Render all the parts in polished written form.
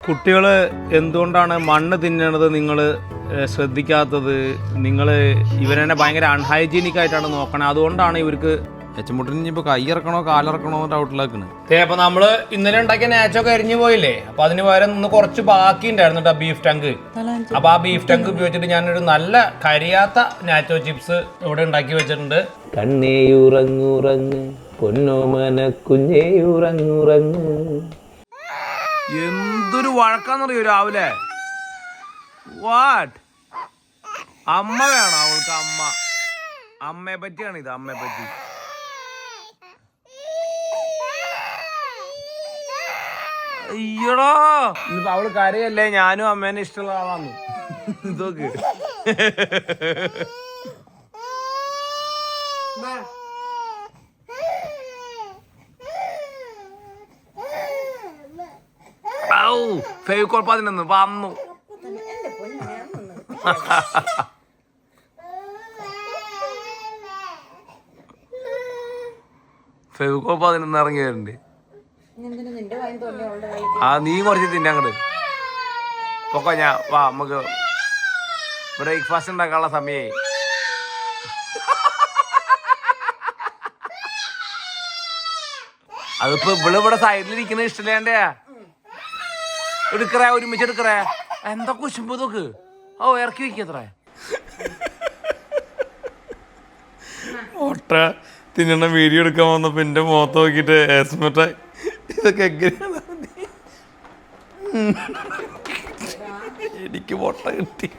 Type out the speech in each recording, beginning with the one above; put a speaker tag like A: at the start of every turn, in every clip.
A: കുട്ടികൾ എന്തുകൊണ്ടാണ് മണ്ണ് തിന്നണത് നിങ്ങൾ ശ്രദ്ധിക്കാത്തത്? നിങ്ങൾ ഇവരെന്നെ ഭയങ്കര അൺഹൈജീനിക് ആയിട്ടാണ് നോക്കണത്. അതുകൊണ്ടാണ് ഇവർക്ക് എച്ചമുട്ടിന് ഇനിയിപ്പോൾ കൈയിറക്കണോ കാലിറക്കണോ ഡൗട്ടിലാക്കണ്. അപ്പോൾ നമ്മൾ ഇന്നലെ ഉണ്ടാക്കിയ നാച്ചൊക്കെ എരിഞ്ഞു പോയില്ലേ? അപ്പോൾ അതിന് പകരം ഇന്ന് കുറച്ച് ബാക്കി ഉണ്ടായിരുന്നു കേട്ടോ, ബീഫ് ടങ്ക്. അപ്പോൾ ആ ബീഫ് ടങ്ക് ഉപയോഗിച്ചിട്ട് ഞാനൊരു നല്ല കരിയാത്ത നാച്ചോ ചിപ്സ് ഇവിടെ ഉണ്ടാക്കി വെച്ചിട്ടുണ്ട്. കണ്ണേയുറങ്ങുറങ്ങ് പൊന്നോമന കുഞ്ഞേയുറങ്ങുറങ്ങ്. എന്തൊരു വഴക്കാന്നറിയോ രാവിലെ? വാട്ട്? അമ്മ വേണം അവൾക്ക്? അമ്മയെ പറ്റിയാണ് ഇത്, അമ്മയെ പറ്റി. അയ്യടോ, ഇന്നിപ്പോ അവള് കരയല്ലേ? ഞാനും അമ്മേനെ ഇഷ്ടമുള്ള ആളാണ്. ഇതൊക്കെ ഫെവിക്കോൾ 11 വന്നു. ഫെവിക്കോൾ 11 ഇറങ്ങി വരുന്നുണ്ട്. ആ നീ കുറച്ച് തിന്നങ്ങട് പൊക്കോ. ഞാൻ വാ, നമുക്ക് ബ്രേക്ക്ഫാസ്റ്റ് ഉണ്ടാക്കാനുള്ള സമയമായി. അതിപ്പോ ഇവിടെ സൈഡിലിരിക്കുന്ന ഇഷ്ടമില്ലാണ്ടേ എടുക്കറേ, ഒരുമിച്ച് എടുക്കറേ. എന്താ കുശുമ്പോ നോക്ക്. ഓ ഇറക്കി വെക്കത്ര ഒട്ട തിന്നണ വീഡിയോ എടുക്കാൻ വന്നപ്പോ എന്റെ മുഖത്ത് നോക്കിട്ട് എസ്മറ്റ ഇതൊക്കെ എങ്ങനെയാണ്? എനിക്ക് മുട്ട കിട്ടി.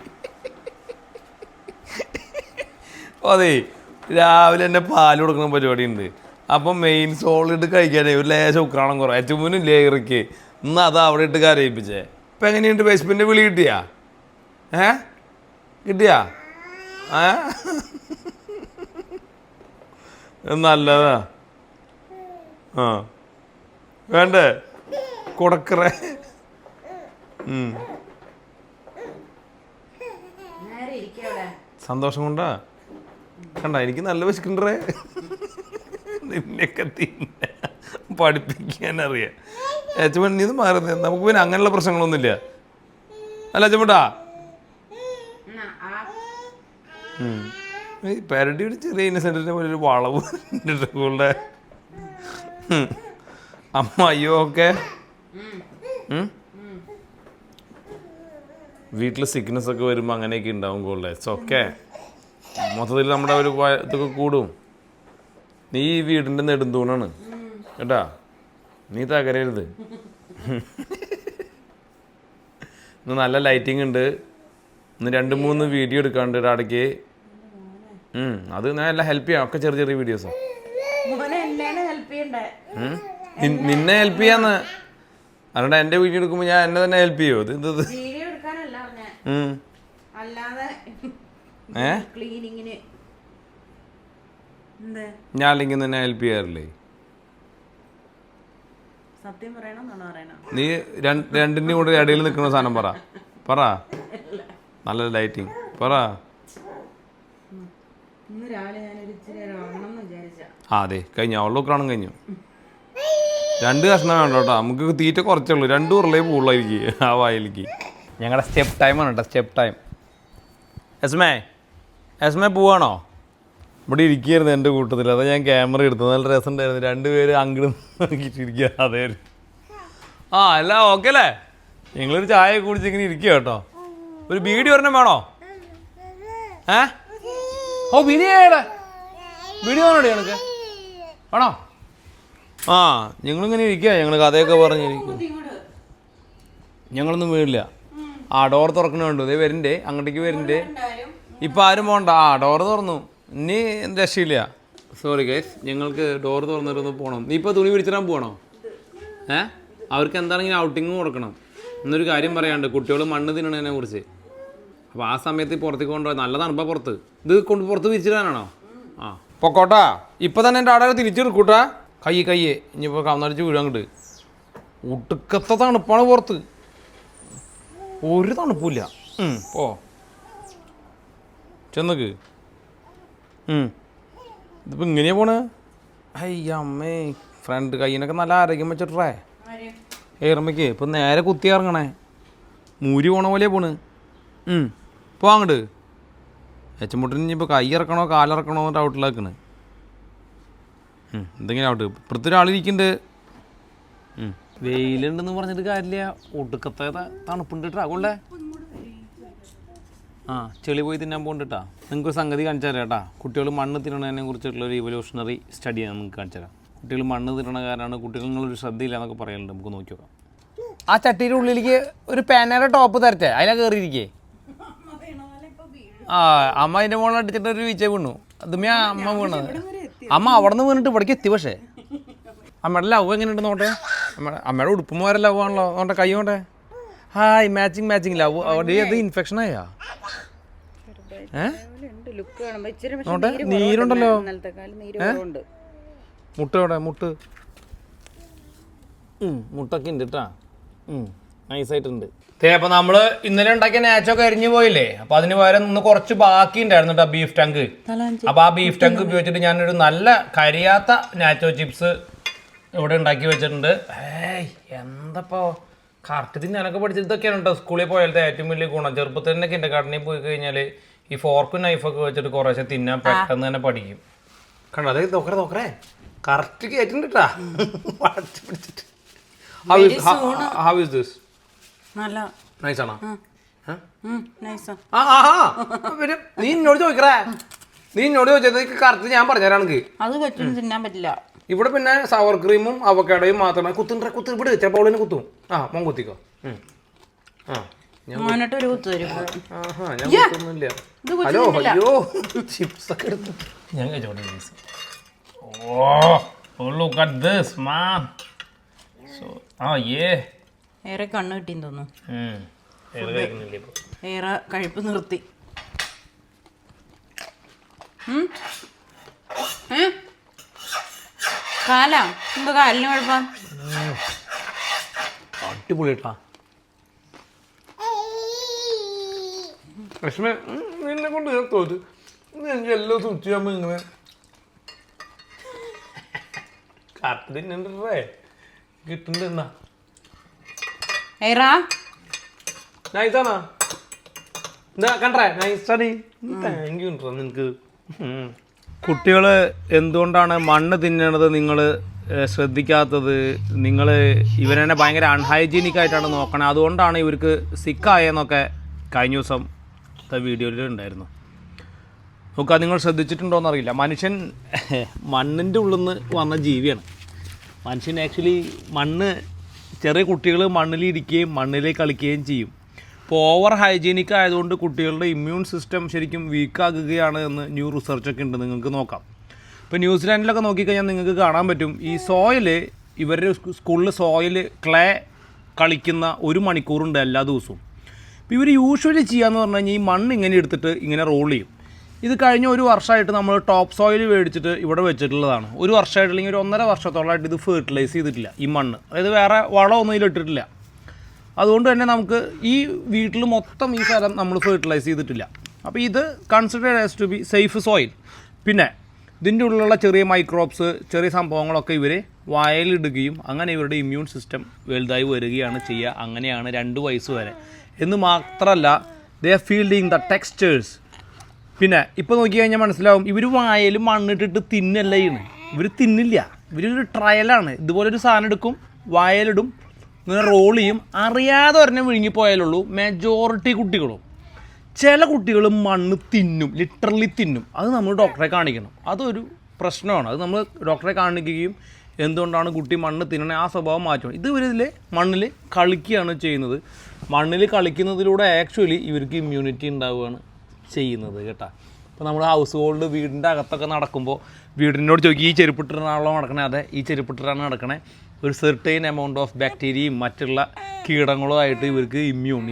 A: അതെ, രാവിലെ എന്നെ പാല് കൊടുക്കുന്ന പരിപാടി ഉണ്ട്. അപ്പം മെയിൻ സോളിഡ് കഴിക്കാനേ ഒരു ലേശം ഉക്രാണം കുറേ ചുമനും ലേറിക്ക് ഇന്ന് അത് അവിടെ ഇട്ട് കരയിപ്പിച്ചേ. ഇപ്പം എങ്ങനെയുണ്ട്? ബേസ്മെൻറ്റ് വിളി കിട്ടിയാ? കിട്ടിയാ? നല്ലതാ. ആ വേണ്ടേ കൊടുക്കറേ? സന്തോഷം കൊണ്ടാ കണ്ട എനിക്ക് നല്ല വിശക്കണ്ടേ. നിന്നെയൊക്കെ തിന്നെ പഠിപ്പിക്കാനറിയാം. ഏച്ചമ്മ നീ ഇത് മാറുന്നത്. നമുക്ക് പിന്നെ അങ്ങനെയുള്ള പ്രശ്നങ്ങളൊന്നുമില്ല അല്ല ഏച്ചമ്മട്ടാ. ഈ പെരടി ഒരു ചെറിയ ഇന്നസെന്റിനെ പോലെ ഒരു വളവ് ഇട്ടിട്ടുള്ള അമ്മ. അയ്യോ ഒക്കെ വീട്ടിൽ സിക്നസ് ഒക്കെ വരുമ്പോൾ അങ്ങനെയൊക്കെ ഉണ്ടാവും കോൾഡേഴ്സ് ഒക്കെ. മൊത്തത്തിൽ നമ്മുടെ ഒരു ഇതൊക്കെ കൂടും. നീ ഈ വീടിൻ്റെ നെടുന്തൂണാണ് കേട്ടാ, നീ തകരരുത്. ഇന്ന് നല്ല ലൈറ്റിംഗ് ഉണ്ട്. ഇന്ന് 2-3 വീഡിയോ എടുക്കാണ്ട് ഇടയ്ക്ക്. അത് ഞാൻ എല്ലാം ഹെൽപ്പ് ചെയ്യാം. ഒക്കെ ചെറിയ ചെറിയ വീഡിയോസാ. നിന്നെ ഹെൽപ്പ് ചെയ്യാന്ന് അതുകൊണ്ട് എൻ്റെ വീഡിയോ എടുക്കുമ്പോൾ ഞാൻ എന്നെ തന്നെ ഹെൽപ്പ് ചെയ്യോ? ഇത് ഞാൻ അല്ലെങ്കിൽ നിന്നെ ഹെൽപ്പ് ചെയ്യാറില്ലേ? നീ രണ്ടിൻ്റെയും കൂടെ ഇടയിൽ നിൽക്കുന്ന സാധനം പറ. നല്ല ലൈറ്റിങ് പറ. അതെ കഴിഞ്ഞു, അവളുടെ ഉക്രാണം കഴിഞ്ഞു. 2 കഷ്ണം വേണ്ട കേട്ടോ, നമുക്ക് തീറ്റ കുറച്ചുള്ളൂ. 2 ഉരുളേ പോകുള്ളായിരിക്കും ആ വായിലേക്ക്. ഞങ്ങളുടെ സ്റ്റെപ്പ് ടൈമാണ് കേട്ടോ, സ്റ്റെപ്പ് ടൈം. എസ്മേ പോവാണോ? ഇവിടെ ഇരിക്കുകയായിരുന്നു എൻ്റെ കൂട്ടത്തിൽ. അതാ ഞാൻ ക്യാമറ എടുത്തു. നല്ല രസം ഉണ്ടായിരുന്നു. 2 പേര് അങ്ങോട്ട് നോക്കിയിട്ടിരിക്കുക. അതേ എല്ലാം ഓക്കെ അല്ലേ? നിങ്ങളൊരു ചായ കുടിച്ച് ഇങ്ങനെ ഇരിക്കുക കേട്ടോ. ഒരു ബീഡി ഒരെണ്ണം വേണോ? ബീഡിയുടെ വീഡിയോ വേണോടി ഞങ്ങൾക്ക് വേണോ? ഞങ്ങളിങ്ങനെ ഇരിക്കുക. ഞങ്ങൾ കഥയൊക്കെ പറഞ്ഞിരിക്കും. ഞങ്ങളൊന്നും വീടില്ല. ഡോർ തുറക്കണുണ്ട്. ഇതേ വരണ്ടേ, അങ്ങോട്ടേക്ക് വരണ്ടേ. ഇപ്പം ആരും പോകണ്ട. ഡോർ തുറന്നു. ഇനി രക്ഷയില്ല. സോറി ഗൈസ്, ഞങ്ങൾക്ക് ഡോർ തുറന്നിട്ടൊന്ന് പോകണം. നീ ഇപ്പോൾ തുണി പിടിച്ചിടാൻ പോകണോ? അവർക്ക് എന്താണെങ്കിലും ഔട്ടിങ് കൊടുക്കണം. എന്നൊരു കാര്യം പറയാണ്ട്, കുട്ടികൾ മണ്ണ് തിന്നണതിനെ കുറിച്ച്. അപ്പോൾ ആ സമയത്ത് പുറത്തേക്ക് കൊണ്ടുപോയി നല്ല തണുപ്പാ പുറത്ത്. ഇത് പുറത്ത് വിരിച്ചിടാനാണോ? പൊക്കോട്ടാ. ഇപ്പം തന്നെ എൻ്റെ ആടെ തിരിച്ചെടുക്കൂട്ടാ. കയ്യേ ഇനിയിപ്പോൾ കന്നടിച്ച് വീഴാൻ അങ്ങോട്ട്. ഒടുക്കത്തെ തണുപ്പാണ് പുറത്ത്. ഒരു തണുപ്പില്ല. പോ ചെന്നക്ക്. ഇതിപ്പോൾ ഇങ്ങനെയാ പോണേ. അയ്യമ്മേ, ഫ്രണ്ട് കയ്യിനൊക്കെ നല്ല ആരോഗ്യം വെച്ചിട്ടേ. ഏറമ്മയ്ക്ക് ഇപ്പം നേരെ കുത്തി ഇറങ്ങണേ, മൂരി പോണ പോലെ പോണ്. പോ അങ്ങോട്ട്. എച്ചമുട്ടിന് ഇനിയിപ്പോൾ കൈ ഇറക്കണോ കാലിറക്കണോ എന്നിട്ട് ഔട്ടിലാക്കണ്. എന്തെങ്കിലും ഔട്ട് ഇപ്പുറത്ത് ഒരാളിരിക്കുന്നുണ്ട്. വെയിലുണ്ടെന്ന് പറഞ്ഞിട്ട് കാര്യമില്ല, ഒടുക്കത്തെ തണുപ്പുണ്ട് കേട്ടോ. കൊള്ളേ ചെളി പോയി തിന്നാൻ പോകണ്ടിട്ടാ. നിങ്ങൾക്ക് ഒരു സംഗതി കാണിച്ചു തരാം കേട്ടാ. കുട്ടികൾ മണ്ണ് തിന്നണതിനെ കുറിച്ചിട്ടുള്ള ഒരു ഇവല്യൂഷണറി സ്റ്റഡിയാണ് നിങ്ങൾക്ക് കാണിച്ചു തരാം. കുട്ടികൾ മണ്ണ് തിന്നണ കാരണമാണ് കുട്ടികളൊരു ശ്രദ്ധയില്ല എന്നൊക്കെ പറയുന്നുണ്ട്. നമുക്ക് നോക്കി നോക്കാം. ആ ചട്ടിയുടെ ഉള്ളിലേക്ക് ഒരു പാനയുടെ ടോപ്പ് തരട്ടെ, അതിനെ കയറിയിരിക്കേ. അമ്മ അതിൻ്റെ മുകളിൽ അടിച്ചിട്ട് ഒരു വീഴ്ച വീണു. അതുമേ അമ്മ വീണത്. അമ്മ അവിടെ നിന്ന് വീണിട്ട് ഇവിടേക്ക് എത്തി. പക്ഷേ അമ്മയുടെ ലവ് എങ്ങനെയുണ്ട് നോട്ടെ. അമ്മയുടെ ഉടുപ്പ് മോരെ ലവ് ആണല്ലോ. നോട്ടെ കൈ നോട്ടെ. Hi matching love. അവിടെ അത് ഇൻഫെക്ഷൻ ആയാ? നോട്ടെ നീരുണ്ടല്ലോ. മുട്ട എവിടെ? മുട്ടൊക്കെ ഉണ്ട് കേട്ടാ, നൈസായിട്ടുണ്ട്. അപ്പൊ നമ്മള് ഇന്നലെ ഉണ്ടാക്കിയ നാച്ചൊക്കെ അരിഞ്ഞു പോയില്ലേ, അപ്പൊ അതിന് പകരം ഇന്ന് കുറച്ച് ബാക്കി ഉണ്ടായിരുന്നു കേട്ടോ, ബീഫ് ടങ്ക്. അപ്പൊ ആ ബീഫ് ടങ്ക് ഉപയോഗിച്ചിട്ട് ഞാനൊരു നല്ല കരിയാത്ത നാച്ചോ ചിപ്സ് ഇവിടെ ഉണ്ടാക്കി വെച്ചിട്ടുണ്ട്. എന്തപ്പോ കറക്റ്റ് തിന്നാനൊക്കെ പഠിച്ചതൊക്കെയാണ് കേട്ടോ സ്കൂളിൽ പോയാലത്തെ ഏറ്റവും വലിയ ഗുണം. ചെറുപ്പത്തിൽ തന്നെ കിൻഡർഗാർട്ടനിൽ പോയി കഴിഞ്ഞാൽ ഈ ഫോർക്കും നൈഫൊക്കെ വെച്ചിട്ട് കുറേശ്ശെ തിന്നാൻ പെട്ടെന്ന് തന്നെ പഠിക്കും. കണ്ടോ അതെ നോക്കറേ കറക്റ്റ് കേട്ടിട്ടുണ്ട് കേട്ടാ. പിടിച്ചിട്ട് how is this? നല്ല നൈസ് ആണോ? നീ എന്നോട് ചോദിച്ചത് കറക്റ്റ് ഞാൻ പറഞ്ഞുതരാണെങ്കിൽ അത് തിന്നാൻ പറ്റില്ല. ഇവിടെ പിന്നെ സവർ ക്രീമും അവക്കാടയും മാത്രമേ കുത്തു ഇവിടെ ചിലപ്പോൾ അവളിനെ കുത്തും. മോൻ കുത്തിക്കോ. ഞാൻ കുത്തൊന്നുമില്ല. ഹലോ അയ്യോ ചിപ്സ് ഒക്കെ എടുത്തു ഞാൻ കഴിച്ചോട്ടെ. Look at this man. So
B: ഏറെ കണ്ണ് കിട്ടിയെന്ന് തോന്നുന്നു. ഏറെ കഴിപ്പ് നിർത്തി. കാലാ എന്താ കാലിന് കുഴപ്പം?
A: അടിപൊളിട്ടാ. ലക്ഷ്മി നിന്നെ കൊണ്ട് ഞാൻ തോറ്റ്. എനിക്ക് എല്ലാം സുച്ച് ചെയ്യാൻ ഇങ്ങനെ കറക്റ്റ് തിന്നണ്ടേ കിട്ടുന്നുണ്ട്. എന്നാ നൈസാണോ? എന്താ കണ്ടേ നൈസാടി. താങ്ക് യു നിനക്ക്. കുട്ടികൾ എന്തുകൊണ്ടാണ് മണ്ണ് തിന്നണത് നിങ്ങൾ ശ്രദ്ധിക്കാത്തത്? നിങ്ങൾ ഇവരെന്നെ ഭയങ്കര അൺഹൈജീനിക് ആയിട്ടാണ് നോക്കണത്. അതുകൊണ്ടാണ് ഇവർക്ക് സിക്കായെന്നൊക്കെ കഴിഞ്ഞ ദിവസത്തെ വീഡിയോയിൽ ഉണ്ടായിരുന്നു. നോക്കുക, നിങ്ങൾ ശ്രദ്ധിച്ചിട്ടുണ്ടോയെന്നറിയില്ല, മനുഷ്യൻ മണ്ണിൻ്റെ ഉള്ളിൽ നിന്ന് വന്ന ജീവിയാണ്. മനുഷ്യൻ ആക്ച്വലി ചെറിയ കുട്ടികൾ മണ്ണിലിരിക്കുകയും മണ്ണിൽ കളിക്കുകയും ചെയ്യും. ഇപ്പോൾ ഓവർ ഹൈജീനിക് ആയതുകൊണ്ട് കുട്ടികളുടെ ഇമ്മ്യൂൺ സിസ്റ്റം ശരിക്കും വീക്കാകുകയാണ് എന്ന് ന്യൂ റിസർച്ചൊക്കെ ഉണ്ട്. നിങ്ങൾക്ക് നോക്കാം. ഇപ്പോൾ ന്യൂസിലാൻഡിലൊക്കെ നോക്കിക്കഴിഞ്ഞാൽ നിങ്ങൾക്ക് കാണാൻ പറ്റും, ഈ സോയില് ഇവരുടെ സ്കൂളിൽ സോയിൽ ക്ലേ കളിക്കുന്ന 1 മണിക്കൂറുണ്ട് എല്ലാ ദിവസവും. ഇപ്പോൾ ഇവർ യൂഷ്വലി ചെയ്യാന്ന് പറഞ്ഞു കഴിഞ്ഞാൽ ഈ മണ്ണ് ഇങ്ങനെ എടുത്തിട്ട് ഇങ്ങനെ റോൾ ചെയ്യും. ഇത് കഴിഞ്ഞ 1 വർഷമായിട്ട് നമ്മൾ ടോപ്പ് സോയിൽ മേടിച്ചിട്ട് ഇവിടെ വെച്ചിട്ടുള്ളതാണ്. 1 വർഷമായിട്ട് അല്ലെങ്കിൽ ഒരു 1.5 വർഷത്തോളമായിട്ട് ഇത് ഫെർട്ടിലൈസ് ചെയ്തിട്ടില്ല ഈ മണ്ണ്. അതായത് വേറെ വളമൊന്നും ഇതിലിട്ടിട്ടില്ല. അതുകൊണ്ട് തന്നെ നമുക്ക് ഈ വീട്ടിൽ മൊത്തം ഈ സ്ഥലം നമ്മൾ ഫെർട്ടിലൈസ് ചെയ്തിട്ടില്ല. അപ്പോൾ ഇത് considered as to be safe soil. പിന്നെ ഇതിൻ്റെ ഉള്ളിലുള്ള ചെറിയ മൈക്രോബ്സ്, ചെറിയ സംഭവങ്ങളൊക്കെ ഇവർ വായലിടുകയും അങ്ങനെ ഇവരുടെ ഇമ്മ്യൂൺ സിസ്റ്റം വലുതായി വരികയാണ് ചെയ്യുക. അങ്ങനെയാണ് 2 വയസ്സ് വരെ. എന്ന് മാത്രമല്ല, they are fielding the textures. പിന്നെ ഇപ്പോൾ നോക്കി കഴിഞ്ഞാൽ മനസ്സിലാവും, ഇവർ വായൽ മണ്ണിട്ടിട്ട് തിന്നല്ല ചെയ്യുന്നത്. ഇവർ തിന്നില്ല, ഇവരൊരു ട്രയലാണ്. ഇതുപോലൊരു സാധനം എടുക്കും, വായലിടും, ഇങ്ങനെ റോൾ ചെയ്യും. അറിയാതെ ഒരെണ്ണം വിഴുങ്ങിപ്പോയാലുള്ളൂ മെജോറിറ്റി കുട്ടികളും. ചില കുട്ടികൾ മണ്ണ് തിന്നും, ലിറ്ററലി തിന്നും. അത് നമ്മൾ ഡോക്ടറെ കാണിക്കണം. അതൊരു പ്രശ്നമാണ്. അത് നമ്മൾ ഡോക്ടറെ കാണിക്കുകയും എന്തുകൊണ്ടാണ് കുട്ടി മണ്ണ് തിന്നണേ ആ സ്വഭാവം മാറ്റണം. ഇത് ഇവരിതിൽ മണ്ണിൽ കളിക്കുകയാണ് ചെയ്യുന്നത്. മണ്ണിൽ കളിക്കുന്നതിലൂടെ ആക്ച്വലി ഇവർക്ക് ഇമ്മ്യൂണിറ്റി ഉണ്ടാവുകയാണ് ചെയ്യുന്നത് കേട്ടോ. ഇപ്പോൾ നമ്മൾ ഹൗസ് ഹോൾഡ് വീടിൻ്റെ അകത്തൊക്കെ നടക്കുമ്പോൾ വീടിനോട് ചോദിക്കും, ഈ ചെരുപ്പിട്ടിട്ടാണല്ലോ നടക്കണേ? അതെ, ഈ ചെരുപ്പിട്ടിട്ടാണ് നടക്കണേ. ഒരു സെർട്ടൈൻ എമൗണ്ട് ഓഫ് ബാക്ടീരിയയും മറ്റുള്ള കീടങ്ങളും ആയിട്ട് ഇവർക്ക്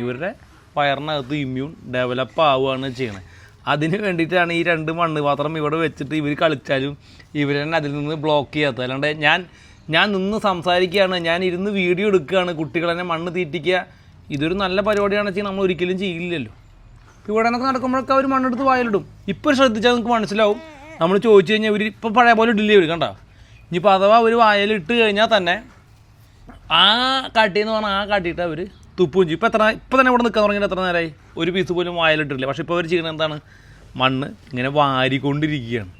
A: ഇവരുടെ വയറിനകത്ത് ഇമ്മ്യൂൺ ഡെവലപ്പ് ആവുകയാണ് ചെയ്യണത്. അതിന് വേണ്ടിയിട്ടാണ് ഈ 2 മണ്ണുപാത്രം ഇവിടെ വെച്ചിട്ട് ഇവർ കളിച്ചാലും ഇവർ തന്നെ അതിൽ നിന്ന് ബ്ലോക്ക് ചെയ്യാത്തത്. അല്ലാണ്ട് ഞാൻ നിന്ന് സംസാരിക്കുകയാണ്, ഞാൻ ഇരുന്ന് വീഡിയോ എടുക്കുകയാണ്, കുട്ടികളെന്നെ മണ്ണ് തീറ്റിക്കുക, ഇതൊരു നല്ല പരിപാടിയാണെന്ന് വെച്ചാൽ നമ്മൾ ഒരിക്കലും ചെയ്യില്ലല്ലോ. ഇവിടെ നിന്നൊക്കെ നടക്കുമ്പോഴൊക്കെ അവർ മണ്ണെടുത്ത് വായിലിടും. ഇപ്പോൾ ശ്രദ്ധിച്ചാൽ നിങ്ങൾക്ക് മനസ്സിലാവും. നമ്മൾ ചോദിച്ചു കഴിഞ്ഞാൽ ഇവർ ഇപ്പോൾ പഴയ പോലെ ഇടില്ലേ ഇവർ കണ്ടോ. ഇനിയിപ്പോൾ അഥവാ ഒരു വായലിട്ട് കഴിഞ്ഞാൽ തന്നെ ആ കാട്ടിയെന്ന് പറഞ്ഞാൽ ആ കാട്ടിയിട്ട് അവർ തുപ്പും ചെയ്യും. ഇപ്പം തന്നെ ഇവിടെ നിൽക്കാൻ തുടങ്ങിയിട്ട് എത്ര നേരമായി? ഒരു പീസ് പോലും വായിലിട്ടില്ല. പക്ഷേ ഇപ്പോൾ അവർ ചെയ്യുന്നത് എന്താണ്? മണ്ണ് ഇങ്ങനെ വാരിക്കൊണ്ടിരിക്കുകയാണ്.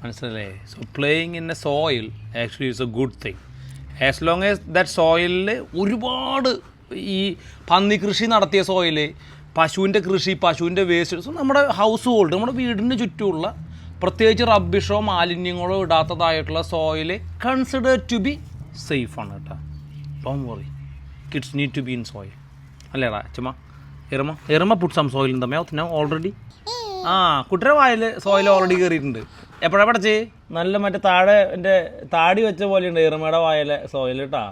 A: മനസ്സിലല്ലേ? So playing in a soil actually it's a good thing. As long as that സോയിലിൽ ഒരുപാട് ഈ പന്നി കൃഷി നടത്തിയ സോയിൽ, പശുവിൻ്റെ കൃഷി, പശുവിൻ്റെ വേസ്റ്റ്, സോ നമ്മുടെ ഹൗസ് ഹോൾഡ്, നമ്മുടെ വീടിന് ചുറ്റുമുള്ള പ്രത്യേകിച്ച് റബ്ബിഷോ മാലിന്യങ്ങളോ ഇടാത്തതായിട്ടുള്ള സോയിൽ കൺസിഡർ ടു ബി സേഫാണ് കേട്ടോ. Don't worry, kids need to be in soil. അല്ലേടാ ചുമ്മാ എറുമ put some soil in the mouth now already. ആ കുട്ടിയുടെ വായിൽ സോയിൽ ഓൾറെഡി കയറിയിട്ടുണ്ട്. എപ്പോഴാണ് പഠിച്ചേ? നല്ല മറ്റേ താഴെ എൻ്റെ താടി വെച്ച പോലെയുണ്ട് എറുമയുടെ വായിലെ സോയിൽ കേട്ടാ.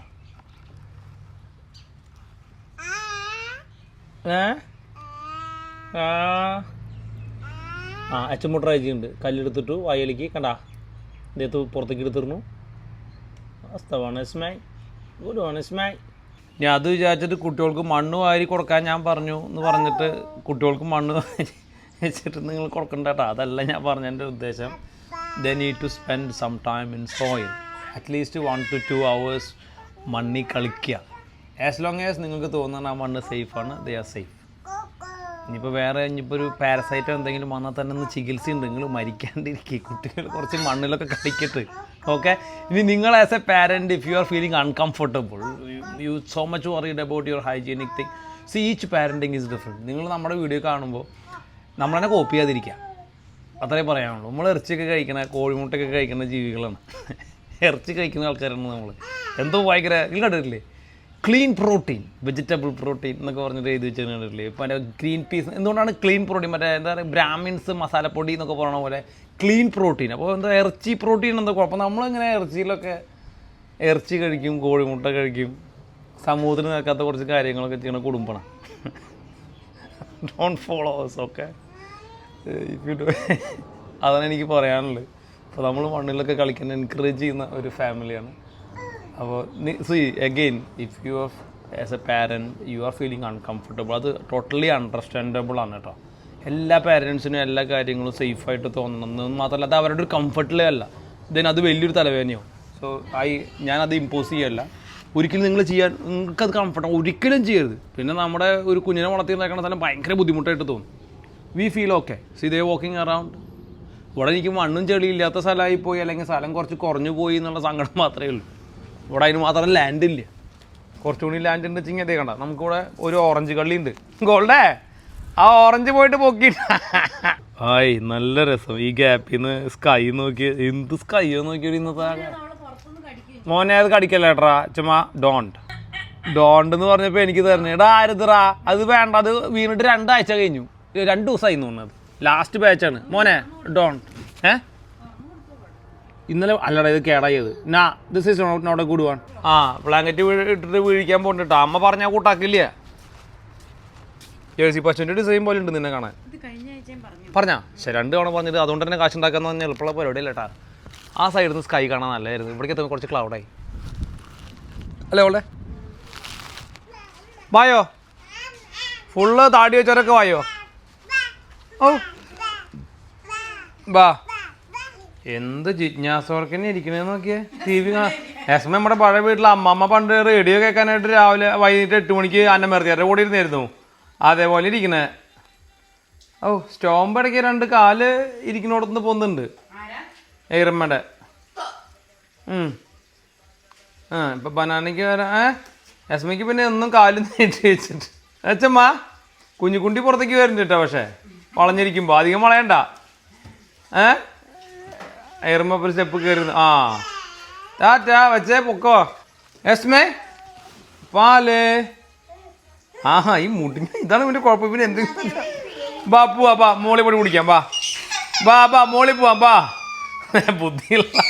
A: അച്ചമുട്ട അയച്ചിട്ടുണ്ട്. കല്ലെടുത്തിട്ടു വായിലേക്ക് കണ്ടാ, ഇദ്ദേഹത്ത് പുറത്തേക്ക് എടുത്തിരുന്നു. ഞാൻ അത് വിചാരിച്ചിട്ട് കുട്ടികൾക്ക് മണ്ണ് വാരി കൊടുക്കാൻ ഞാൻ പറഞ്ഞു എന്ന് പറഞ്ഞിട്ട് കുട്ടികൾക്ക് മണ്ണ് വെച്ചിട്ട് നിങ്ങൾ കൊടുക്കണ്ട കേട്ടോ. അതല്ല ഞാൻ പറഞ്ഞതിൻ്റെ ഉദ്ദേശം. They need to spend some time in soil, at least 1 to 2 hours മണ്ണിൽ കളിക്കുക. ആസ് ലോങ് ആസ് നിങ്ങൾക്ക് തോന്നുന്ന ആ മണ്ണ് സേഫാണ്, ദേ ആർ സേഫ്. ഇനിയിപ്പോൾ വേറെ ഇനിയിപ്പോൾ ഒരു പാരസൈറ്റോ എന്തെങ്കിലും വന്നാൽ തന്നെ ഒന്ന് ചികിത്സയുണ്ട്. നിങ്ങൾ മരിക്കാണ്ടിരിക്കുക. കുട്ടികൾ കുറച്ച് മണ്ണിലൊക്കെ കളിക്കട്ടെ. ഓക്കെ. ഇനി നിങ്ങൾ as A parent, if you are feeling uncomfortable, you so much worried about your hygienic thing, C each parenting is different. നിങ്ങൾ നമ്മുടെ വീഡിയോ കാണുമ്പോൾ നമ്മൾ തന്നെ കോപ്പി ചെയ്യാതിരിക്കുക, അത്രേ പറയാനുള്ളൂ. നമ്മൾ ഇറച്ചിയൊക്കെ കഴിക്കണ, കോഴിമുട്ടയൊക്കെ കഴിക്കുന്ന ജീവികളാണ്. ഇറച്ചി കഴിക്കുന്ന ആൾക്കാരാണ് നമ്മൾ. എന്തോ ഭയങ്കര നിങ്ങൾ കണ്ടിട്ടില്ലേ? ക്ലീൻ പ്രോട്ടീൻ, വെജിറ്റബിൾ പ്രോട്ടീൻ എന്നൊക്കെ പറഞ്ഞിട്ട് എഴുതി വെച്ച് കണ്ടിട്ടില്ലേ? ഇപ്പോൾ മറ്റേ ഗ്രീൻ പീസ്. എന്തുകൊണ്ടാണ് ക്ലീൻ പ്രോട്ടീൻ? മറ്റേ എന്താ പറയുക, ബ്രാഹ്മിൻസ് മസാലപ്പൊടി എന്നൊക്കെ പറയണ പോലെ ക്ലീൻ പ്രോട്ടീൻ. അപ്പോൾ എന്താ ഇറച്ചി പ്രോട്ടീൻ എന്താ കുഴപ്പം? നമ്മളിങ്ങനെ ഇറച്ചിയിലൊക്കെ ഇറച്ചി കഴിക്കും, കോഴിമുട്ട കഴിക്കും, സമൂഹത്തിന് നിൽക്കാത്ത കുറച്ച് കാര്യങ്ങളൊക്കെ ചെയ്യുന്ന കുടുംബമാണ്. Don't follow us, okay? If you do. അതാണ് എനിക്ക് പറയാനുള്ളത്. അപ്പോൾ നമ്മൾ മണ്ണിലൊക്കെ കളിക്കാൻ എൻകറേജ് ചെയ്യുന്ന ഒരു ഫാമിലിയാണ്. അപ്പോൾ C again, if you as A parent you are feeling uncomfortable, അത് ടോട്ടലി അണ്ടർസ്റ്റാൻഡബിൾ ആണ് കേട്ടോ. എല്ലാ പാരൻസിനും എല്ലാ കാര്യങ്ങളും സേഫായിട്ട് തോന്നണം മാത്രമല്ല, അത് അവരുടെ ഒരു കംഫർട്ടിലേ അല്ല. ദെൻ അത് വലിയൊരു തലവേദനയാവും. സോ ഞാനത് ഇമ്പോസ് ചെയ്യല്ല. ഒരിക്കലും നിങ്ങൾ ചെയ്യാൻ, നിങ്ങൾക്കത് കംഫർട്ടാണ്, ഒരിക്കലും ചെയ്യരുത്. പിന്നെ നമ്മുടെ ഒരു കുഞ്ഞിനെ വളർത്തിയിട്ടുണ്ടാക്കുന്ന സ്ഥലം ഭയങ്കര ബുദ്ധിമുട്ടായിട്ട് തോന്നും. We feel okay, C they walking around. ഇവിടെ എനിക്ക് മണ്ണും ചെളി ഇല്ലാത്ത സ്ഥലമായി പോയി, അല്ലെങ്കിൽ സ്ഥലം കുറച്ച് കുറഞ്ഞു പോയി എന്നുള്ള സങ്കടം മാത്രമേ ഉള്ളൂ. ഇവിടെ അതിന് മാത്രം ലാൻഡ് ഇല്ല. കുറച്ചുകൂടി ലാൻഡ് ഉണ്ട് വെച്ചെങ്കിൽ അതേ കണ്ട, നമുക്കിവിടെ ഒരു ഓറഞ്ച് കള്ളി ഉണ്ട്. ഗോൾഡേ, ആ ഓറഞ്ച് പോയിട്ട് പൊക്കിയിട്ട് ആയി നല്ല രസം. ഈ ഗ്യാപ്പിൽ നിന്ന് സ്കൈ നോക്കി, എന്ത് സ്കൈയോ നോക്കിയൊരു ഇന്നത്തെ മോനെ. അത് കടിക്കല്ലേട്ടാ ചുമ്മാ. ഡോണ്ട് എന്ന് പറഞ്ഞപ്പോൾ എനിക്ക് തരണേ. എടാ ആരുതറാ, അത് വേണ്ട, അത് വീണിട്ട് 2 ആഴ്ച കഴിഞ്ഞു, 2 ദിവസമായി തോന്നുന്നത്. ലാസ്റ്റ് ബാച്ചാണ് മോനെ. ഡോണ്ട്. ഇന്നലെ അല്ലടാ ഇത് കേടായത്. This is not a good one. Blanket ഇട്ടിട്ട് വീഴിക്കാൻ പോകണ്ടിട്ടാ. അമ്മ പറഞ്ഞാൽ കൂട്ടാക്കില്ല. ജേഴ്സി പശുവിൻ്റെ ഡിസൈൻ പോലെ ഉണ്ട് നിന്നെ കാണാൻ. പറഞ്ഞാ 2 തവണ പറഞ്ഞത്. അതുകൊണ്ട് തന്നെ കാശ് ഉണ്ടാക്കാന്ന് പറഞ്ഞാൽ എളുപ്പമുള്ള പരിപാടിയല്ല കേട്ടാ. ആ സൈഡിൽ നിന്ന് സ്കൈ കാണാൻ നല്ലതായിരുന്നു. ഇവിടേക്ക് എത്തുമ്പോൾ കുറച്ച് ക്ലൗഡായി അല്ലേ ഓളെ? വായോ, ഫുള്ള് താടി വെച്ചവരൊക്കെ വായോ. ഓ ബാ. എന്ത് ജിജ്ഞാസവർക്കന്നെ ഇരിക്കണേന്ന് നോക്കിയേ. ടി വി എസ് നമ്മുടെ പഴയ വീട്ടിൽ അമ്മമ്മ പണ്ട് റേഡിയോ കേൾക്കാനായിട്ട് രാവിലെ വൈകിട്ട് 8 മണിക്ക് അന്നമേർത്തിയാരുടെ കൂടെ ഇരുന്നായിരുന്നു. അതേപോലെ ഇരിക്കണേ. ഓ സ്റ്റോമ്പ് ഇടയ്ക്ക് 2 കാല് ഇരിക്കണോടത്തുനിന്ന് പോകുന്നുണ്ട് എയർമ്മയുടെ. ഇപ്പം ബനാനയ്ക്ക് വരാ. എസ്മയ്ക്ക് പിന്നെ ഒന്നും കാല് നീട്ടി വെച്ചിട്ട്. അച്ഛമ്മ കുഞ്ഞുകുണ്ടി പുറത്തേക്ക് വരുന്നുണ്ട് കേട്ടോ. പക്ഷേ വളഞ്ഞിരിക്കുമ്പോൾ അധികം വളയണ്ട. എയർമ്മ ഒരു സ്റ്റെപ്പ് കയറുന്നു. ടാറ്റാ വെച്ചേ പൊക്കോ. എസ്മേ പാല്. ഈ മുടിഞ്ഞ ഇതാണ് ഇവൻ്റെ കുഴപ്പം. പിന്നെ എന്തെങ്കിലും ബാ പോവാ, ബാ മോളി പോയി കുടിക്കാം. ബാ മോളി പോവാം. ബാ ബുദ്ധിയുള്ള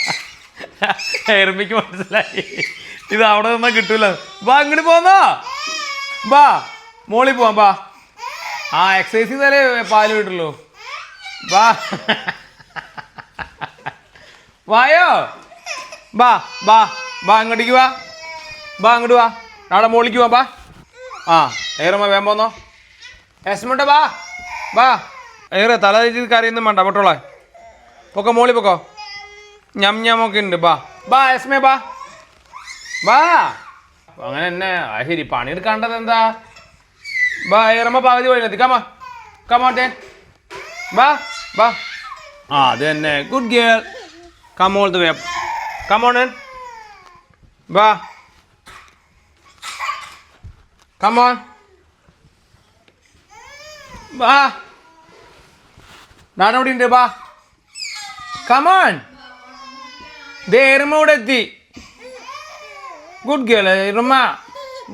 A: എയർമ്മയ്ക്ക് മനസ്സിലായി ഇത് അവിടെ നിന്നാ കിട്ടൂല. ബാ ഇങ്ങോട്ട് പോന്നോ. ബാ മോളി പോവാം. ബാ എക്സസൈസ് ചെയ്താലേ പാല് കിട്ടുള്ളൂ. ബാ വായോ. ബാ ഇങ്ങോട്ടേക്ക് വാ. അങ്ങോട്ട് വാ. നാളെ മോളിക്ക് വാ. എയറമ്മ വേഗം പോന്നോ. എസ്മുണ്ട ബാ ഏറെ തല കറിയൊന്നും വേണ്ട. പൊട്ടോളെ പൊക്കോ, മോളി പൊക്കോ. ഞമ്മൊക്കെ ഉണ്ട്. ബാ എസ്മേ ബാ. വാ അങ്ങനെ തന്നെ ആ ശരി പണിയെടുക്കാണ്ടത് എന്താ വാ ഏറമ്മ പകുതി പോയി കമോട്ടെ വാ വാ ആ അത് തന്നെ good girl come all the way come on വാ കമോൺ വാ നാടോടി ഉണ്ട് വാ കമോൺ ഏറമ്മ ഇവിടെ എത്തി ഗുഡ് ഗേൾ ഏറമ്മ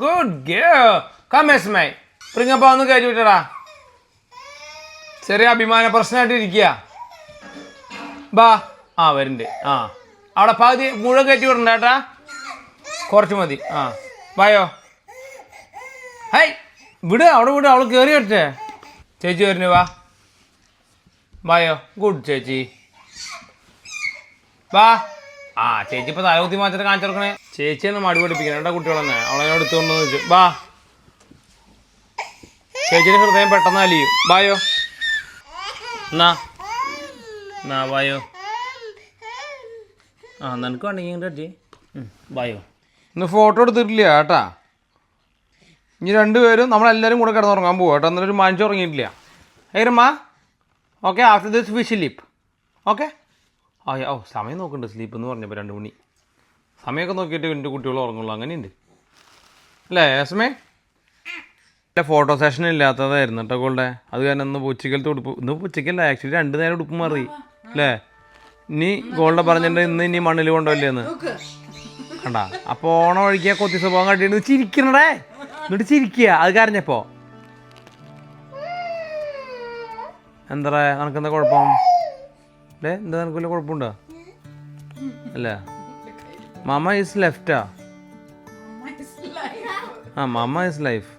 A: ഗുഡ് ഗേൾ കമേസ്മൈ പ്രിങ്ങപ്പ ഒന്ന് കയറ്റി വിട്ടടാ ചെറിയ അഭിമാന പ്രശ്നമായിട്ട് ഇരിക്കുക ബാ ആ വരുന്നുണ്ട് ആ അവിടെ പകുതി മുഴുവൻ കയറ്റി വിടണ്ട ഏട്ടാ കുറച്ച് മതി ആ വായോ ഹൈ വിട് അവിടെ വിട് അവൾ കയറി വരട്ടെ ചേച്ചി വരുന്നു വാ വായോ ഗുഡ് ചേച്ചി വാ ആ ചേച്ചി ഇപ്പൊ തലകുത്തി മാറ്റിട്ട് കാണിച്ചു കൊടുക്കണേ ചേച്ചിയൊന്ന് മടി പഠിപ്പിക്കണം കേട്ടോ കുട്ടികളെന്നെ അവളെ എടുത്തുകൊണ്ടെന്ന് വെച്ചു വാ ചേച്ചിയുടെ ഹൃദയം പെട്ടെന്ന് അലിയും വായോ എന്നാ വായോ ആ നിനക്ക് വേണമെങ്കിൽ ഇങ്ങോട്ട് വായോ ഇന്ന് ഫോട്ടോ എടുത്തിട്ടില്ല കേട്ടാ ഇനി രണ്ടുപേരും നമ്മളെല്ലാവരും കൂടെ കിടന്നുറങ്ങാൻ പോവാ കേട്ടോ എന്നൊരു മാനിച്ച് ഉറങ്ങിയിട്ടില്ല ഏരമ്മ okay after this we sleep okay ആ ഓ സമയം നോക്കുന്നുണ്ട് സ്ലീപ്പ് എന്ന് പറഞ്ഞപ്പോൾ 2 മണി സമയമൊക്കെ നോക്കിയിട്ട് എൻ്റെ കുട്ടികൾ ഉറങ്ങുള്ളൂ അങ്ങനെയുണ്ട് അല്ലേ ഏസമേ ഫോട്ടോ സെഷൻ ഇല്ലാത്തതായിരുന്നു കേട്ടോ ഗോൾഡെ അത് കാരണം ഇന്ന് ഉച്ചക്കലത്തെ ഉടുപ്പ് ഇന്ന് ഉച്ചക്കല്ല ആക്ച്വലി 2 നേരം ഉടുപ്പ് മാറി അല്ലേ ഇനി ഗോൾഡെ പറഞ്ഞിട്ട് ഇനി മണ്ണിൽ കൊണ്ടുപോയില്ലേന്ന് കണ്ട അപ്പോൾ ഓണ വഴിക്കുക കൊത്തി സ്വഭാവം കാട്ടിയിട്ട് ചിരിക്കണടേ എന്നിട്ട് ചിരിക്കുക അത് കരഞ്ഞപ്പോ എന്താ നിനക്കെന്താ കുഴപ്പം അല്ലേ എന്താ നിനക്ക് വല്ല കുഴപ്പമുണ്ടോ അല്ല മാമ ഈസ് ലെഫ്റ്റാ ആ മാമ ഈസ് ലൈഫ്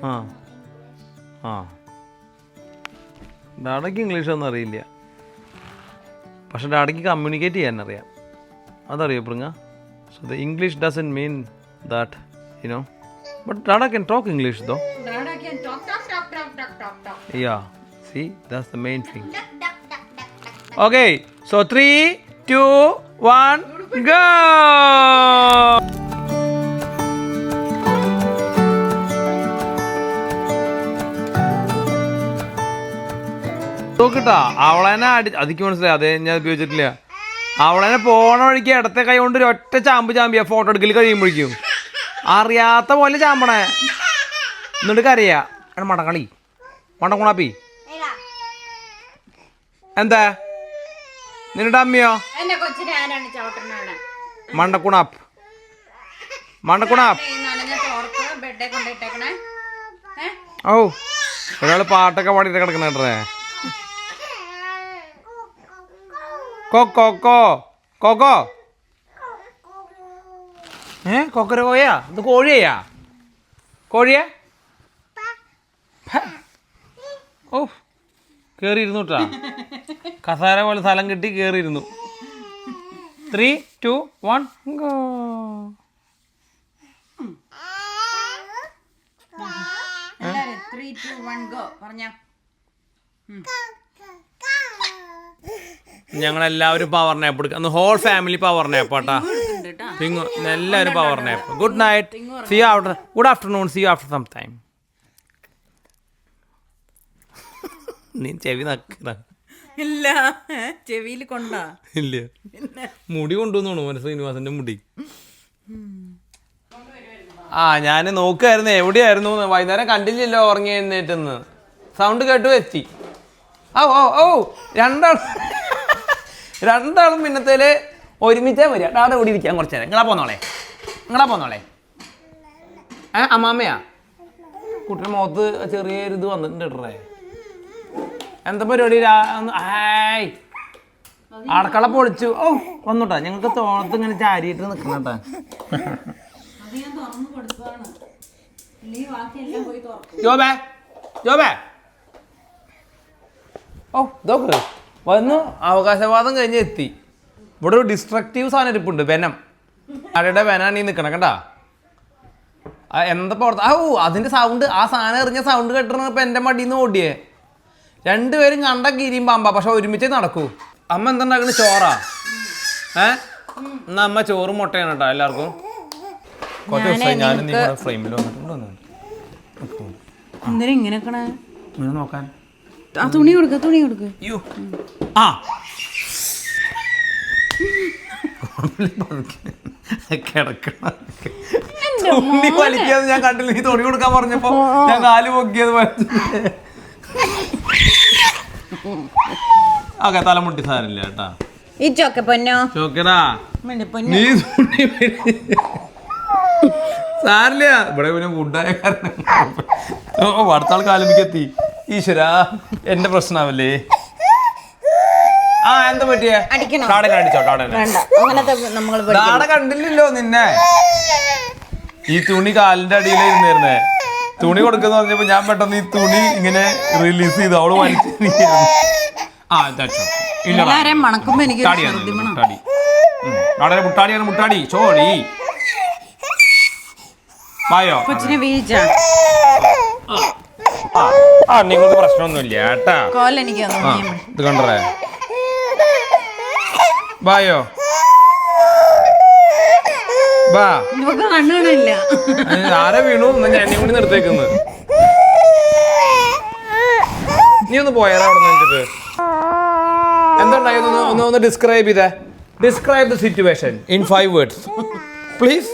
A: ആ ആ ഡാഡയ്ക്ക് ഇംഗ്ലീഷൊന്നും അറിയില്ല പക്ഷെ ഡാഡയ്ക്ക് കമ്മ്യൂണിക്കേറ്റ് ചെയ്യാൻ അറിയാം അതറിയോ പ്രിങ്ങ so the English doesn't mean that you know but dada can talk English though ya see that's the main thing okay so 3 2 1 go നോക്കിട്ടാ അവളെന്നെ അതിക്ക് മനസ്സിലായി അതേ ഞാൻ ഉപയോഗിച്ചിട്ടില്ല അവളെന്നെ പോണ വഴിക്ക് ഇടത്തെ കൈ കൊണ്ട് ഒരു ഒറ്റ ചാമ്പിയാ ഫോട്ടോ എടുക്കൽ കഴിയുമ്പോഴേക്കും അറിയാത്ത പോലെ ചാമ്പണേ എന്നിട്ട് കരയാ മടങ്ങളി മണ്ടക്കുണാപ്പി എന്താ നിന്റെ അമ്മയോ മണ്ടക്കുണാപ്പ് മണ്ടക്കുണാപ്പ് ഓ ഒരാള് പാട്ടൊക്കെ പാടിയിട്ട് കിടക്കണേ കൊക്കോ കൊക്കോ കൊക്കര കോയാ ഇത് കോഴിയാ കോഴിയാ ഓ കേറിയിരുന്നു കേട്ടാ കസാര പോലെ സ്ഥലം കിട്ടി കേറിയിരുന്നു 3 2 1 ഗോ ഞങ്ങളെല്ലാവരും പവർ നാപ്പ് എടുക്കാം ഹോൾ ഫാമിലി പവർ നാപ്പ് കേട്ടാ പിങ്ങു എല്ലാവരും power nap good night see you after good afternoon see you after some time നീ ചെവി നക്കണ
B: ഇല്ല ചെവിയിൽ കൊണ്ടാ
A: ഇല്ല മുടി കൊണ്ടുവന്നോണു മനസ്സ് ശ്രീനിവാസന്റെ മുടി ആ ഞാൻ നോക്കുമായിരുന്നു എവിടെയായിരുന്നു വൈകുന്നേരം കണ്ടില്ലല്ലോ ഉറങ്ങി എഴുന്നേറ്റെന്ന് സൗണ്ട് കേട്ടു എത്തി ഓ ഓ ഓ രണ്ടാളും പിന്നത്തേല് ഒരുമിച്ചാൽ വരിക അവിടെ കൂടി ഇരിക്കാൻ കുറച്ച് നേരം നിങ്ങളാ പോന്നോളെ അമ്മാമ്മയാ കുട്ടിയുടെ മുഖത്ത് ചെറിയൊരു ഇത് വന്നിട്ടുണ്ട് കേട്ടേ എന്താ പരിപാടി ഹായ് അടക്കള പൊളിച്ചു ഓ വന്നോട്ടാ ഞങ്ങൾക്ക് തോളത്ത് ഇങ്ങനെ ചാരിയിട്ട് നിൽക്കണട്ടാ ജോബേ ജോബേ ഓ ഇതൊക്കെ വന്നു അവകാശവാദം കഴിഞ്ഞ് എത്തി ഇവിടെ ഒരു ഡിസ്ട്രക്റ്റീവ് സാധനം ഇരിപ്പുണ്ട് വെനം ആരുടെ വെനാണ് ഈ നിൽക്കണം കണ്ടാ എന്താ പുറത്ത് ഓ അതിൻ്റെ സൗണ്ട് ആ സാധനം എറിഞ്ഞ സൗണ്ട് കേട്ടിരുന്ന ഇപ്പം എൻ്റെ മടിയിൽ നിന്ന് ഓടിയേ രണ്ടുപേരും കണ്ട കിരിയും പാമ്പാ പക്ഷെ ഒരുമിച്ചേ നടക്കൂ അമ്മ എന്താ ഉണ്ടാക്കുന്നത് ചോറാ എന്നാ അമ്മ ചോറും മുട്ടയാണ് കേട്ടോ എല്ലാവർക്കും കുറച്ച് ദിവസമായി ഞാനും നീ കൂടെ ഫ്രെയിമിൽ വന്നിട്ടുണ്ടോ
B: എന്തിനാ ഇങ്ങനെയൊക്കെ
A: ഇങ്ങനെ നോക്കാൻ.
B: ആ തുണി കൊടുക്ക്.
A: അയ്യോ ആ കിടക്കണം തുണി വലിക്കാതെ ഞാൻ കണ്ടില്ല. നീ തുണി കൊടുക്കാൻ പറഞ്ഞപ്പോ ഞാൻ കാല് പൊക്കിയത് ഓക്കെ തലമുട്ടി സാരില്ല കേട്ടാ.
B: ഈ പൊന്നോ
A: ചോക്കടാ നീ തുണി സാരില്ല. ഇവിടെ പിന്നെ ഫുഡായ കാരണം അടുത്താൾ കാലമിക്ക് എത്തി. ഈശ്വരാ എന്റെ പ്രശ്നാവല്ലേ. ആ എന്താ പറ്റിയേ? താടനെ അടിച്ചോ? താട കണ്ടില്ലല്ലോ നിന്നെ. ഈ തുണി കാലിന്റെ അടിയിലിരുന്നേ. തുണി കൊടുക്കുന്ന പറഞ്ഞപ്പോ ഞാൻ പെട്ടെന്ന് ഈ തുണി ഇങ്ങനെ റിലീസ് ചെയ്തു. അവള് വലിച്ചിരിക്കുന്നു. മുട്ടാടി ചോളി വായോ. നിങ്ങൾക്ക് പ്രശ്നമൊന്നുമില്ല കേട്ടാ. ഇത് കണ്ടേ ബായോ ബാ. ആരെ വീണു ഞാൻ എന്നെ കൂടി നിർത്തേക്കുന്നത്. നീ ഒന്ന് പോയാലോ അവിടെ നിന്നിട്ട്. എന്തുണ്ടായിരുന്നു ഒന്ന് ഡിസ്ക്രൈബ് ചെയ്തേ. Describe the situation in 5 words please.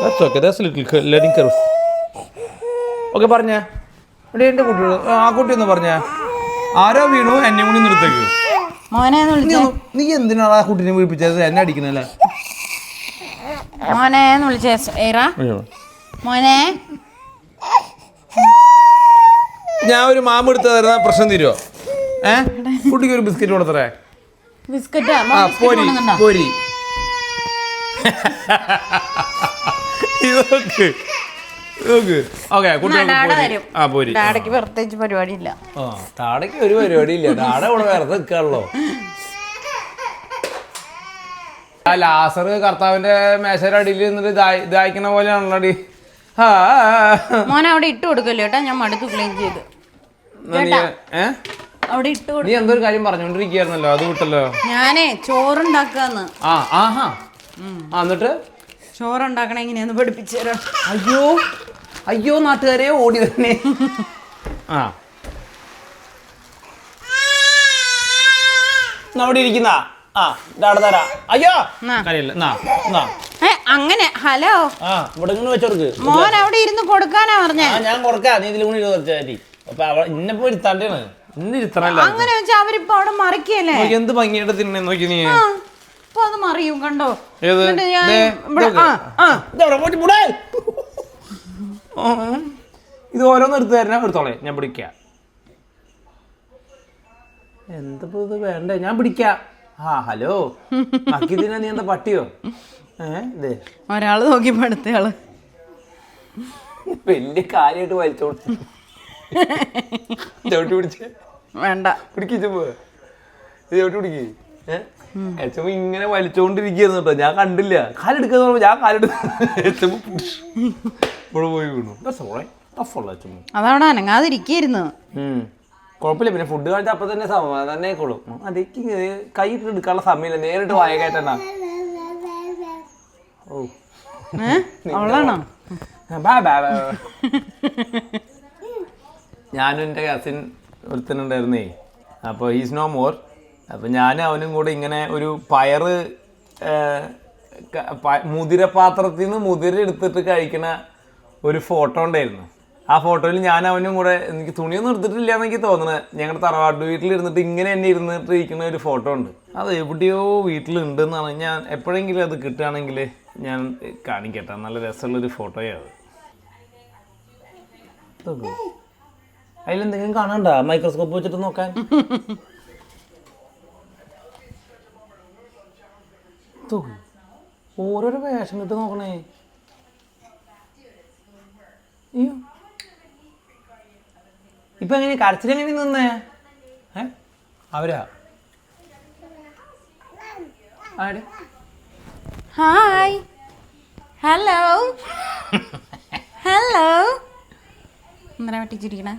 A: That's okay. That's a little learning curve. Okay പറഞ്ഞേ. ഇവിടെ എൻ്റെ കുട്ടികൾ ആ കുട്ടി ഒന്ന് പറഞ്ഞേ. ആരോ വീണു എന്നെ കൂടി നിർത്തേക്ക്. നീ എന്തിനാണ് ആ കുട്ടീനെ വിളിപ്പിച്ചത്? എന്നെ അടിക്കുന്നല്ലേ. ഞാൻ ഒരു മാമ എടുത്ത് തരുന്ന പ്രശ്നം തീരുവോ? കുട്ടിക്ക് ഒരു ബിസ്ക്കറ്റ് കൊടുത്തറേ. പോരി
B: പ്രത്യേകിച്ച് പരിപാടിയില്ല.
A: താടയ്ക്ക് ഒരു പരിപാടിയില്ല. താട ഇവിടെ വെറുതെ നിൽക്കാണല്ലോ. ആ ലാസർ കർത്താവിന്റെ മേശയുടെ അടിയിൽ നിന്നിട്ട് ഇതായിക്കണ പോലെയാണല്ലോ അടി.
B: മോനെ അവിടെ ഇട്ട് കൊടുക്കല്ലോ കേട്ടാ. ഞാൻ മടുത്ത് ക്ലീൻ ചെയ്ത്.
A: നീ എന്തോ ഒരു കാര്യം പറഞ്ഞോണ്ടിരിക്കുകയായിരുന്നല്ലോ, അത് വിട്ടല്ലോ.
B: ഞാനേ ചോറുണ്ടാക്കാന്ന്.
A: എന്നിട്ട്
B: ചോറുണ്ടാക്കണ എങ്ങനെയാന്ന് പഠിപ്പിച്ചു തരാം.
A: അയ്യോ നാട്ടുകാരെ ഓടി തന്നെ. അവിടെ ഇരിക്കുന്ന അയ്യോ
B: അങ്ങനെ. ഹലോ
A: ഇവിടെ വെച്ചോർക്ക്.
B: മോൻ അവിടെ ഇരുന്ന് കൊടുക്കാനാ പറഞ്ഞേ.
A: ഞാൻ കൊടുക്കാം. നീ ഇതിൽ കൂടി ഇന്നപ്പോ ഇരുത്താണ്ടാണ്. ഇന്ന് ഇരുത്തണല്ലോ.
B: അങ്ങനെ വെച്ചാ അവരിപ്പോ അവിടെ മറിക്കല്ലേ.
A: എന്ത് ഭംഗിയായിട്ട് തിന്നെ നോക്കി നീ.
B: ഇപ്പൊ അത് മറിയും കണ്ടോ.
A: ഇത് ഓരോന്ന് എടുത്ത് തരണ എടുത്തോളെ. ഞാൻ പിടിക്കാം. എന്തപ്പോ ഇത് വേണ്ടേ? ഞാൻ പിടിക്കാം. ഹലോ മക്കിതിനാ നീ എന്താ പട്ടിയോ?
B: ഒരാള് നോക്കിയപ്പോ അടുത്തയാള്
A: വലിയ കാര്യമായിട്ട് വലിച്ചോണ്ട് ചവിട്ടി പിടിച്ചേ.
B: വേണ്ട
A: പിടിക്കോ ചവിട്ടി പിടിക്ക്. എച്ചമ്മ ഇങ്ങനെ വലിച്ചോണ്ടിരിക്കുന്നു കേട്ടോ. ഞാൻ കണ്ടില്ല. കാലെടുക്കാന്ന് പറഞ്ഞപ്പോ ഞാൻ കാലെടുത്ത് ഇവിടെ പോയി വീണു.
B: അതവിടെ അനങ്ങാതിരിക്കുന്നു.
A: കുഴപ്പമില്ല. പിന്നെ ഫുഡ് കഴിച്ച അപ്പൊ തന്നെ സമാധാനം ആയിക്കോളും. അതേക്ക് കൈയിട്ട് എടുക്കാനുള്ള സമയമില്ല. നേരിട്ട് വായ കയറ്റണ്ട.
B: അവളാണോ?
A: ഞാനും എൻ്റെ കസിൻ ഒരുത്തനുണ്ടായിരുന്നേ. അപ്പോൾ ഹീസ് നോ മോർ. അപ്പം ഞാനും അവനും കൂടെ ഇങ്ങനെ ഒരു പയറ് മുതിരപാത്രത്തിൽ നിന്ന് മുതിര എടുത്തിട്ട് കഴിക്കണ ഒരു ഫോട്ടോ ഉണ്ടായിരുന്നു. ആ ഫോട്ടോയിൽ ഞാൻ അവനും കൂടെ, എനിക്ക് തുണിയൊന്നും എടുത്തിട്ടില്ല എന്നെനിക്ക് തോന്നണേ, ഞങ്ങളുടെ തറവാട്ട് വീട്ടിലിരുന്നിട്ട് ഇങ്ങനെ തന്നെ ഇരുന്നിട്ട് ഇരിക്കുന്ന ഒരു ഫോട്ടോ ഉണ്ട്. അത് എവിടെയോ വീട്ടിലുണ്ടെന്നാണ്. ഞാൻ എപ്പോഴെങ്കിലും അത് കിട്ടുകയാണെങ്കിൽ ഞാൻ കാണിക്കട്ടെ. നല്ല രസമുള്ളൊരു ഫോട്ടോയാണ് അത്. അതിലെന്തെങ്കിലും കാണണ്ട മൈക്രോസ്കോപ്പ് വെച്ചിട്ട് നോക്കാൻ? ഓരോരോ വേഷം കിട്ട് നോക്കണേ. അയ്യോ ഇപ്പൊ എങ്ങനെ കരച്ചിലെങ്ങനെ നിന്നേ? അവരാ
B: ഹായ് ഹലോ ഹലോ. എന്തിനാ പറ്റിച്ചിരിക്കണേ?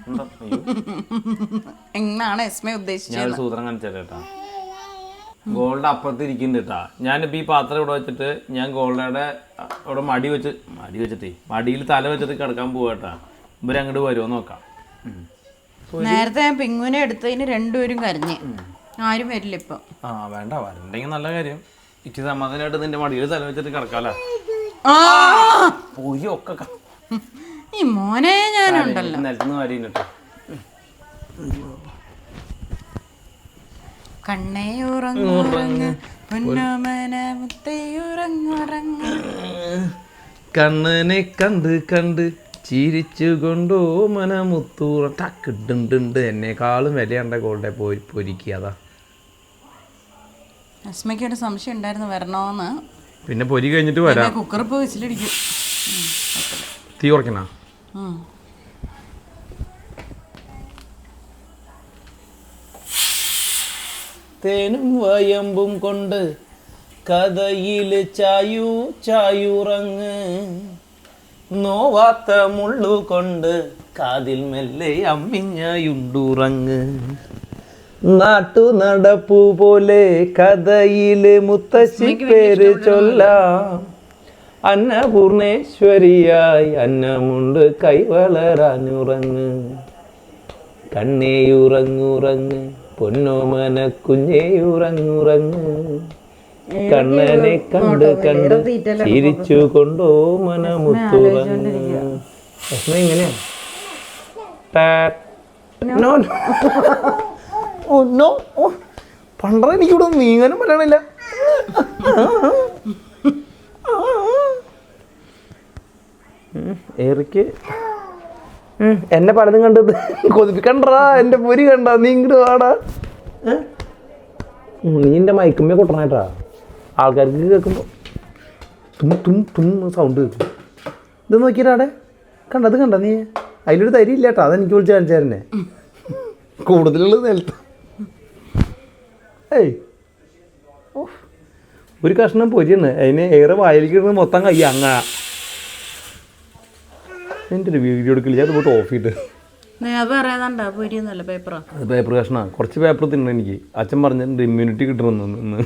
B: എന്നാണ് എസ്മ ഉദ്ദേശിച്ചത്?
A: സൂത്രം കാണിച്ചേട്ടാ. ഗോൾഡ് അപ്പുറത്ത് ഇരിക്കുന്നുണ്ട് കേട്ടാ. ഞാനിപ്പോൾ ഈ പാത്രം ഇവിടെ വെച്ചിട്ട് ഞാൻ ഗോൾഡയുടെ ഇവിടെ വെച്ചിട്ടേ മടിയിൽ തല വെച്ചിട്ട് കിടക്കാൻ പോവാട്ടാ. ഇവരങ്ങോട്ട് വരുമോ നോക്കാം.
B: നേരത്തെ ഞാൻ പിങ്ങുവിനെ എടുത്തതിന് രണ്ടുപേരും കരഞ്ഞ്. ആരും വരില്ല ഇപ്പൊ.
A: ആ വേണ്ട, വരണ്ടെങ്കിൽ നല്ല കാര്യം. ഇച്ചിരി സമാധാനമായിട്ട് നിന്റെ മടിയിൽ തല വെച്ചിട്ട് കിടക്കാലോ. പോയി ഒക്കെ
B: ഈ മോനെ ഞാനുണ്ടല്ലോ
A: നിലത്തുനിന്ന് കാര്യം കേട്ടോ.
B: കണ്ണേ ഉറങ്ങുറങ്ങ് പൊന്നോമന മുത്തയുറങ്ങുറങ്ങ്.
A: കണ്ണനെ കണ്ട് കണ്ട് ചിരിച്ചു കൊണ്ടോ മനമുത്തൂറ ടക്കിട്ടുണ്ട്. എന്നെക്കാളും വിലയുണ്ട ഗോൾഡെ പോയി പൊരിക്കാതാ.
B: അസ്മയ്ക്ക് ഒരു സംശയം ഉണ്ടായിരുന്നു വരണോന്ന്.
A: പിന്നെ പൊരി കഴിഞ്ഞിട്ട് വരാം.
B: കുക്കർ ഇപ്പോൾ വിസിലടിക്കും.
A: തീ കുറയ്ക്കണ. തേനും വയമ്പും കൊണ്ട് കഥയിൽ ചായുറങ്ങ്, നോവാത്ത മുള്ളു കൊണ്ട് കാതിൽ മെല്ലെ അമ്മിഞ്ഞയുണ്ടുറങ്ങ്. നാട്ടു നടപ്പു പോലെ കഥയില് മുത്തശ്ശി പേര് ചൊല്ലാം. അന്നപൂർണേശ്വരിയായി അന്നമുണ്ട് കൈവളരാനുറങ്ങ്. കണ്ണേയുറങ്ങുറങ്ങ് പൊന്നോമന കുഞ്ഞേയുറങ്ങുറങ്ങ്. കണ്ണനെ കണ്ട് കണ്ട് ചിരിച്ചു കൊണ്ടോ മനമുത്തുറങ്ങ്. എങ്ങനെയാ പണ്ടറ എനിക്കിവിടെ നീങ്ങാനും പറ്റണില്ല. ഏറിക്ക് എന്നെ പലതും കണ്ടത് കൊതിപ്പിക്കണ്ടാ. എൻ്റെ പൊരി കണ്ട നീ ഇങ്ങോട്ട് വാടാ. നീ എൻ്റെ മയക്കുമ്മേ കൊട്ടണേട്ടാ. ആൾക്കാർക്ക് കേൾക്കുമ്പോൾ സൗണ്ട് കേൾക്കും. ഇത് നോക്കിയിട്ടാടെ കണ്ടത് കണ്ട നീ. അതിലൊരു തരി ഇല്ലാട്ടാ. അതെനിക്ക് വിളിച്ച് കാണിച്ചായിരുന്നേ. കൂടുതലുള്ളത് നിലത്ത്. ഏയ് ഒരു കഷ്ണം പൊരിയാണ്. അതിന് ഏറെ വായിലിരിക്കുന്നത് മൊത്തം കൈ അങ്ങ. എൻ്റെ ഒരു വീഡിയോ എടുക്കില്ല. അത് പോയിട്ട് ഓഫ് ചെയ്തിട്ട് അത് പേപ്പർ കഷ്ണമാണ്. കുറച്ച് പേപ്പർ തിന്നണം എനിക്ക്. അച്ഛൻ പറഞ്ഞിട്ടുണ്ട് ഇമ്മ്യൂണിറ്റി കിട്ടണമെന്ന്.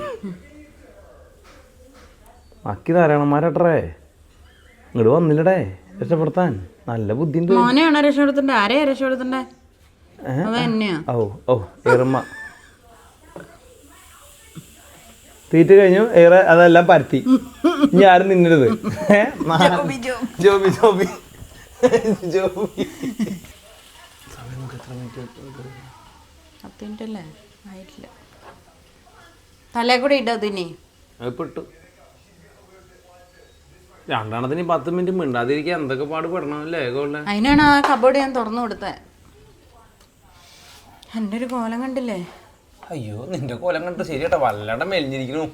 A: അക്കി ധാരാളന്മാരട്ടറേ ഇങ്ങോട്ട് വന്നില്ലടേ രക്ഷപ്പെടുത്താൻ. നല്ല ബുദ്ധിണ്ട്. ഓ ഏറമ്മ തീറ്റ കഴിഞ്ഞു. ഏറെ അതെല്ലാം പരത്തി. ഇനി ആരും തിന്നരുത്. ജോബി ജോബി ജോബി.
B: തലേ കൂടെ ഇട്ടു.
A: രണ്ടെണ്ണത്തിന് 10 മിനിറ്റ് മിണ്ടാതിരിക്കാൻ എന്തൊക്കെ പാട് പെടണം അല്ലേ ഗോൾഡ്.
B: അതിനാണ് ആ കബോർഡ് ഞാൻ തുറന്നു കൊടുത്തത്. എൻ്റെ ഒരു കോലം കണ്ടില്ലേ?
A: അയ്യോ നിന്റെ കോലം കണ്ടിട്ട് ശരിയാട്ടോ. വല്ലാണ്ട് മെലിഞ്ഞിരിക്കണു.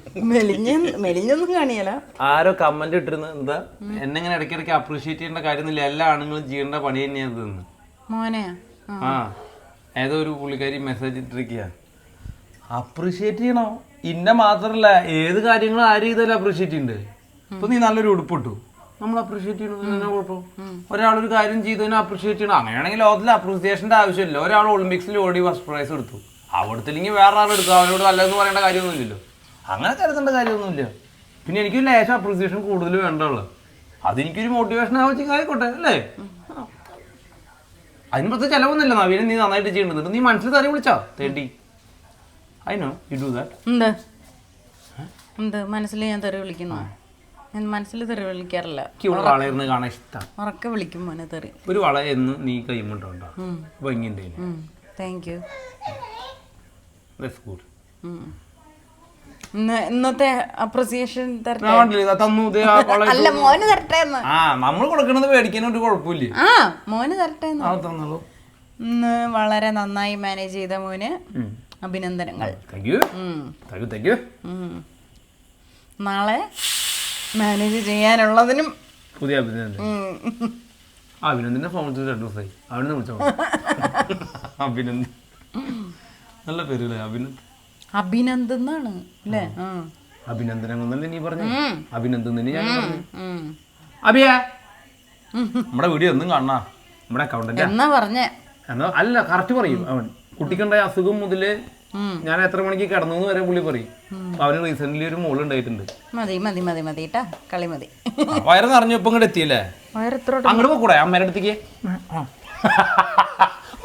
B: മെലിഞ്ഞൊന്നും കാണിയല്ല.
A: ആരോ കമന്റ് ഇട്ടിരുന്നു എന്താ എന്നെങ്ങനെ ഇടയ്ക്കിടയ്ക്ക് അപ്രീഷിയേറ്റ് ചെയ്യേണ്ട കാര്യമൊന്നുമില്ല, എല്ലാ ആണുങ്ങളും ചെയ്യേണ്ട പണി തന്നെയാണ്
B: മോനെ.
A: ആ ഏതോ ഒരു പുള്ളിക്കാരി മെസ്സേജ് ഇട്ടിരിക്കുക. അപ്രീഷിയേറ്റ് ചെയ്യണോ? ഇന്ന മാത്രല്ല ഏത് കാര്യങ്ങളും ആര് ചെയ്താലും അപ്രീഷിയേറ്റ് ചെയ്യുന്നുണ്ട്. ഇപ്പൊ നീ നല്ലൊരു ഉടുപ്പിട്ടു, നമ്മൾ അപ്രീഷിയേറ്റ് ചെയ്യണം. കുഴപ്പം ഒരാളൊരു കാര്യം ചെയ്തതിനെ അപ്രീഷിയേറ്റ് ചെയ്യണം. അങ്ങനെയാണെങ്കിൽ ലോകത്തിൽ അപ്രീസിയേഷന്റെ ആവശ്യമില്ല. ഒരാൾ ഒളിമ്പിക്സിൽ ഓടി ഫസ്റ്റ് പ്രൈസ് എടുത്തു, അവിടത്തില്ലെങ്കിൽ വേറെ ആൾ എടുക്കും, അവരോട് നല്ലതെന്ന് പറയേണ്ട കാര്യമൊന്നുമില്ലല്ലോ. അങ്ങനെ കരുതേണ്ട കാര്യമൊന്നുമില്ല. പിന്നെ എനിക്കൊരു ലേശം അപ്രീസിയേഷൻ കൂടുതൽ വേണ്ടുള്ളൂ. അതെനിക്കൊരു മോട്ടിവേഷൻ ആയിക്കോട്ടെ അല്ലേ. അതിന് പ്രത്യേക ചിലവൊന്നുമില്ല. നവീനെ നീ നന്നായിട്ട് ചെയ്യേണ്ടതുണ്ട്. നീ മനസ്സിൽ തറി വിളിച്ചാ തേണ്ടി. I know you do that.
B: എന്ത് മനസ്സിൽ ഞാൻ തെറി വിളിക്കുന്നു? ഞാൻ മനസ്സിൽ തെറി വിളിക്കാറില്ല.
A: വളർന്ന് കാണാൻ ഇഷ്ടം.
B: ഉറക്കെ വിളിക്കും മോനെ തെറി.
A: ഒരു വള എന്ന് നീ കൈമുണ്ടോ ഭംഗിയുണ്ട്.
B: Thank you.
A: ഇന്നത്തെ
B: അപ്രിസിയേഷൻ
A: അല്ല മോന് തരട്ടെ. ആ നമ്മൾ കൊടുക്കണത് മേടിക്കാൻ ഒരു കുഴപ്പമില്ല.
B: ആ മോന് തരട്ടെ. ഇന്ന് വളരെ നന്നായി മാനേജ് ചെയ്ത മോന് അഭിനന്ദനങ്ങൾ. നാളെ മാനേജ് ചെയ്യാനുള്ളതിനും
A: പുതിയ അഭിനന്ദന്റെ ഫോൺ 2 ദിവസമായി. അവിടുന്ന് വിളിച്ചോ. അഭിനന്ദൻ നല്ല പേരല്ലേ?
B: അഭിനന്ദനാണ് അല്ലേ?
A: അഭിനന്ദനം ഒന്നല്ലേ നീ പറഞ്ഞു? അഭിനന്ദനെ ഞാൻ പറഞ്ഞു. അഭിയ നമ്മുടെ വീഡിയോ ഒന്നും കാണാ. നമ്മുടെ അക്കൗണ്ടന്റ്
B: എന്നാ പറഞ്ഞേ?
A: എന്നാ അല്ല കറക്റ്റ് പറയും അവൻ. കുട്ടിക്കുണ്ടായ അസുഖം മുതല് ഞാൻ എത്ര മണിക്ക് കിടന്നു വരെ പുള്ളി പറയും. അവന് റീസെന്റ് ഒരു മോള് ഉണ്ടായിട്ടുണ്ട്.
B: മതി മതി മതി മതി ട്ടാ, കളി മതി.
A: വയറ് നിറഞ്ഞു ഇപ്പൊ ഇങ്ങോട്ട് എത്തിയല്ലേ?
B: വയറെത്ര
A: അങ്ങോട്ട് പോക്കൂടെ അമ്മേടെ അടുത്തേക്ക്?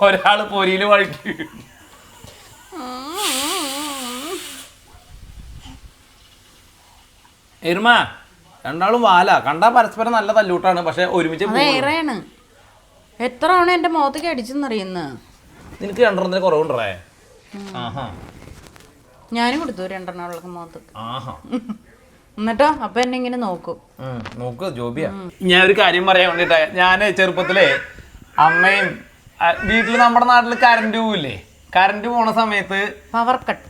A: ഒരാള് പൊരിയില് വഴിക്ക്. എരുമ രണ്ടാളും വാല കണ്ടാ പരസ്പരം നല്ല തല്ലൂട്ടാണ്, പക്ഷെ ഒരുമിച്ച്
B: ഏറെയാണ്. എത്ര തവണ എന്റെ മുഖത്തേക്ക് അടിച്ചെന്നറിയുന്ന.
A: നിനക്ക് രണ്ടെണ്ണത്തിന് കുറവുണ്ടേ?
B: ഞാനും കൊടുത്തു 2 എണ്ണമുള്ള മുഖത്തേക്ക്.
A: ആഹാ
B: എന്നിട്ടോ അപ്പൊ എന്നെ ഇങ്ങനെ നോക്കും.
A: നോക്ക് ജോബിയാ. ഞാൻ ഒരു കാര്യം പറയാൻ വേണ്ടിട്ടാ, ഞാൻ ചെറുപ്പത്തിലെ അമ്മയും വീട്ടില് നമ്മുടെ നാട്ടില് കറണ്ട് പോവില്ലേ, കറണ്ട് പോണ സമയത്ത് പവർ കട്ട്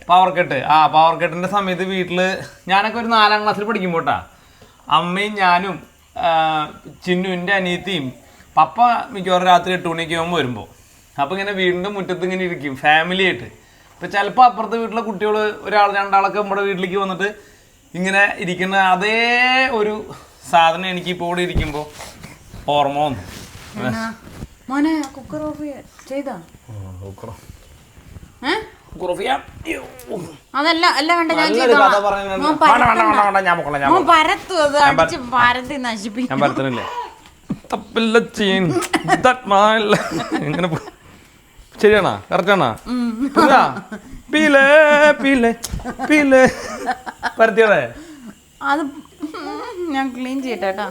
A: പവർ കട്ടിന്റെ സമയത്ത് വീട്ടില് ഞാനൊക്കെ ഒരു 4ാം ക്ലാസ്സിൽ പഠിക്കുമ്പോട്ടാ അമ്മയും ഞാനും ചിന്നുവിൻ്റെ അനിയത്തിയും പപ്പ മിക്കവാറും രാത്രി 8 മണിക്ക് ആകുമ്പോൾ വരുമ്പോൾ അപ്പോൾ ഇങ്ങനെ വീടിൻ്റെ മുറ്റത്ത് ഇങ്ങനെ ഇരിക്കും ഫാമിലി ആയിട്ട്. ഇപ്പോൾ ചിലപ്പോൾ അപ്പുറത്തെ വീട്ടിലെ കുട്ടികൾ ഒരാൾ 2ആളൊക്കെ നമ്മുടെ വീട്ടിലേക്ക് വന്നിട്ട് ഇങ്ങനെ ഇരിക്കുന്ന അതേ ഒരു സാധനം എനിക്കിപ്പോൾ ഇവിടെ ഇരിക്കുമ്പോൾ ഓർമ്മ വന്നു.
B: മോനെ കുക്കർ ഓഫ് ചെയ്താ? അതല്ല അല്ല വേണ്ട, ഞാൻ
A: പരത്തുന്നില്ലേ ശരിയാണോ? കറക്റ്റാണോ? പരത്തിയോടെ
B: അത് ഞാൻ ക്ലീൻ ചെയ്യട്ടെ.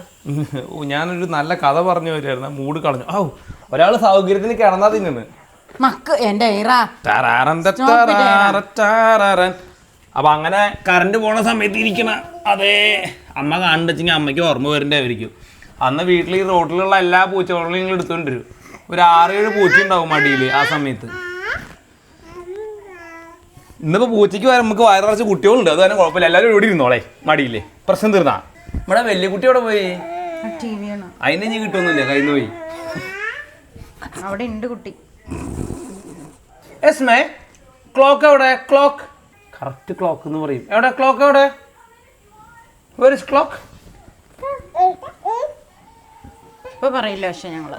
A: ഞാനൊരു നല്ല കഥ പറഞ്ഞു വരുമായിരുന്നു, മൂഡ് കളഞ്ഞു. ഒരാള് സൗകര്യത്തിന് കിടന്നാ തിന്നു
B: എന്റെ
A: അപ്പൊ അങ്ങനെ കറണ്ട് പോണ സമയത്ത് ഇരിക്കണ അതേ അമ്മ കാണുണ്ടെങ്കിൽ അമ്മയ്ക്ക് ഓർമ്മ വരണ്ടായിരിക്കും. അന്ന് വീട്ടിൽ ഈ റോട്ടിലുള്ള എല്ലാ പൂച്ചകളും നിങ്ങൾ എടുത്തുകൊണ്ടിരും. ഒരു 6-7 പൂച്ച ഉണ്ടാവും മടിയിൽ ആ സമയത്ത്. ഇന്നിപ്പോ പൂച്ചയ്ക്ക് നമുക്ക് വയറിറച്ച് കുട്ടികളുണ്ട്, അത് തന്നെ കുഴപ്പമില്ല, എല്ലാവരും ഇവിടെ ഇരുന്നോളെ മടിയില്ലേ, പ്രശ്നം തീർന്നാ. ഇവിടെ വലിയ കുട്ടി അവിടെ പോയി, അതിനെ ഞാൻ കിട്ടുമൊന്നുമില്ല, കഴിഞ്ഞു പോയി.
B: അവിടെ ഉണ്ട് കുട്ടി.
A: ക്ലോക്ക് എവിടെ? ക്ലോക്ക് കറക്റ്റ് ക്ലോക്ക് എന്ന് പറയും. എവിടെ ക്ലോക്ക്? എവിടെ? Where is clock?
B: ഇപ്പൊ പറയില്ല, പക്ഷെ ഞങ്ങള്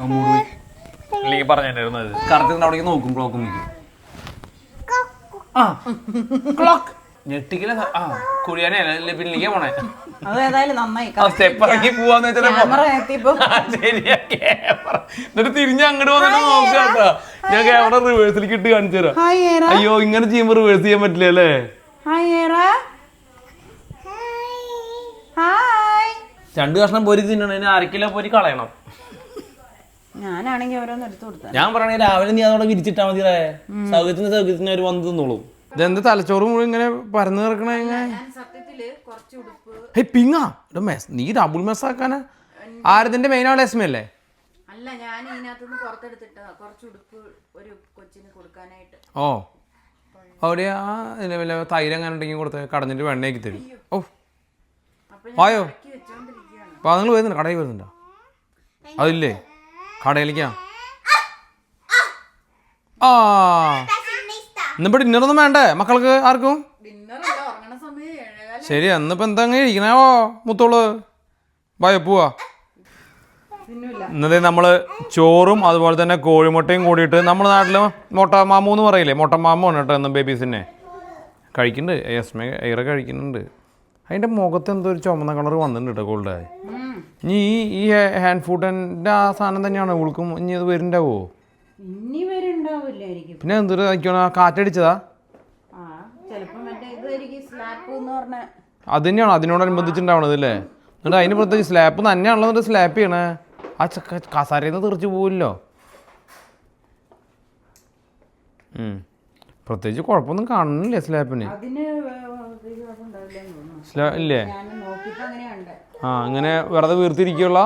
A: പറഞ്ഞിരുന്നത് കറക്റ്റ് അവിടേക്ക് നോക്കും ക്ലോക്ക്. ക്ലോക്ക് ഞെട്ടിക്കല കുഴിയാനല്ലേ പിന്നിലേക്ക് പോണേ.
B: അതേതായാലും നന്നായി.
A: സ്റ്റെപ്പ് ഇറങ്ങി പോവാന്ന് ശരിയാ. എന്നിട്ട് തിരിഞ്ഞ് അങ്ങോട്ട് വന്നിട്ട് നോക്കാട്ടോ. ഞാൻ ക്യാമറ റിവേഴ്സിലേക്ക് ഇട്ട് കാണിച്ചു തരാം. അയ്യോ ഇങ്ങനെ ചെയ്യുമ്പോ റിവേഴ്സ് ചെയ്യാൻ പറ്റില്ല അല്ലേ? 2 കഷ്ണം പൊരി തിന്നണതിന് 1/2 കിലോ പൊരി കളയണം.
B: ഞാനാണെങ്കി ഓരോന്ന് എടുത്തു കൊടുത്ത.
A: ഞാൻ പറയണേ രാവിലെ നീ അതോടെ വിരിച്ചിട്ടാ മതി, സൗകര്യത്തിന് അവർ വന്ന് തിന്നോളൂ. ഇതെന്ത് തലച്ചോറ് മുഴുവൻ ഇങ്ങനെ പരന്ന് കിടക്കണ? പിങ്ങാ നീ ഡബിൾ മെസ്സാക്കാനാ? ആരതിന്റെ മെയിൻ ആളെ എസ്മയല്ലേ?
B: അല്ല, ഞാൻ ഇതിനകത്തുനിന്ന് പുറത്തെടുത്തിട്ടാ കുറച്ച് ഉടുപ്പ് ഒരു കൊച്ചിന് കൊടുക്കാനായിട്ട്.
A: അവിടെ ആ തൈര് അങ്ങനെ ഉണ്ടെങ്കിൽ കൊടുത്ത് കടഞ്ഞിട്ട് വെണ്ണയാക്കി തരും. ആയോ? അപ്പൊ നിങ്ങൾ വരുന്നുണ്ടോ? കടയിൽ വരുന്നുണ്ടോ? അതില്ലേ കടയിലേക്കാ? ഇന്നിപ്പോ ഡിന്നറൊന്നും വേണ്ടേ മക്കൾക്ക് ആർക്കും? ശരി, എന്നിപ്പോ എന്താ ഇരിക്കണോ മുത്തോള്? പോവാ. ഇന്നത്തെ നമ്മള് ചോറും അതുപോലെ തന്നെ കോഴിമുട്ടയും കൂടിയിട്ട് നമ്മുടെ നാട്ടില് മൊട്ട മാമു എന്ന് പറയില്ലേ, മൊട്ട മാമു ആണ് കേട്ടോ എന്നും ബേബീസിനെ കഴിക്കുന്നുണ്ട്. ഏറെ കഴിക്കുന്നുണ്ട്. അതിൻ്റെ മുഖത്ത് എന്തോ ഒരു ചുമന്ന കളർ വന്നിട്ടുണ്ട് കേട്ടോ ഗോൾഡ്. ഇനി ഈ ഹാൻഡ് ഫുഡിൻ്റെ ആ സാധനം തന്നെയാണോ ഇവൾക്കും ഇനി അത് വരുന്നുണ്ടാവോ? പിന്നെ എന്തൊരു കാറ്റടിച്ചതാ? അത് തന്നെയാണോ അതിനോടനുബന്ധിച്ചുണ്ടാവണത് അല്ലേ? എന്നിട്ട് അതിന് പ്രത്യേകിച്ച് സ്ലാപ്പ് തന്നെയാണല്ലോ സ്ലാപ്പ് ചെയ്യണേ. ആ കസാരയിൽ നിന്ന് തെറിച്ച് പോവില്ലോ. പ്രത്യേകിച്ച് കുഴപ്പമൊന്നും കാണുന്നില്ലേ സ്ലാപ്പിന്? ഇല്ലേ? ഇങ്ങനെ വെറുതെ വീർത്തിരിക്കുള്ള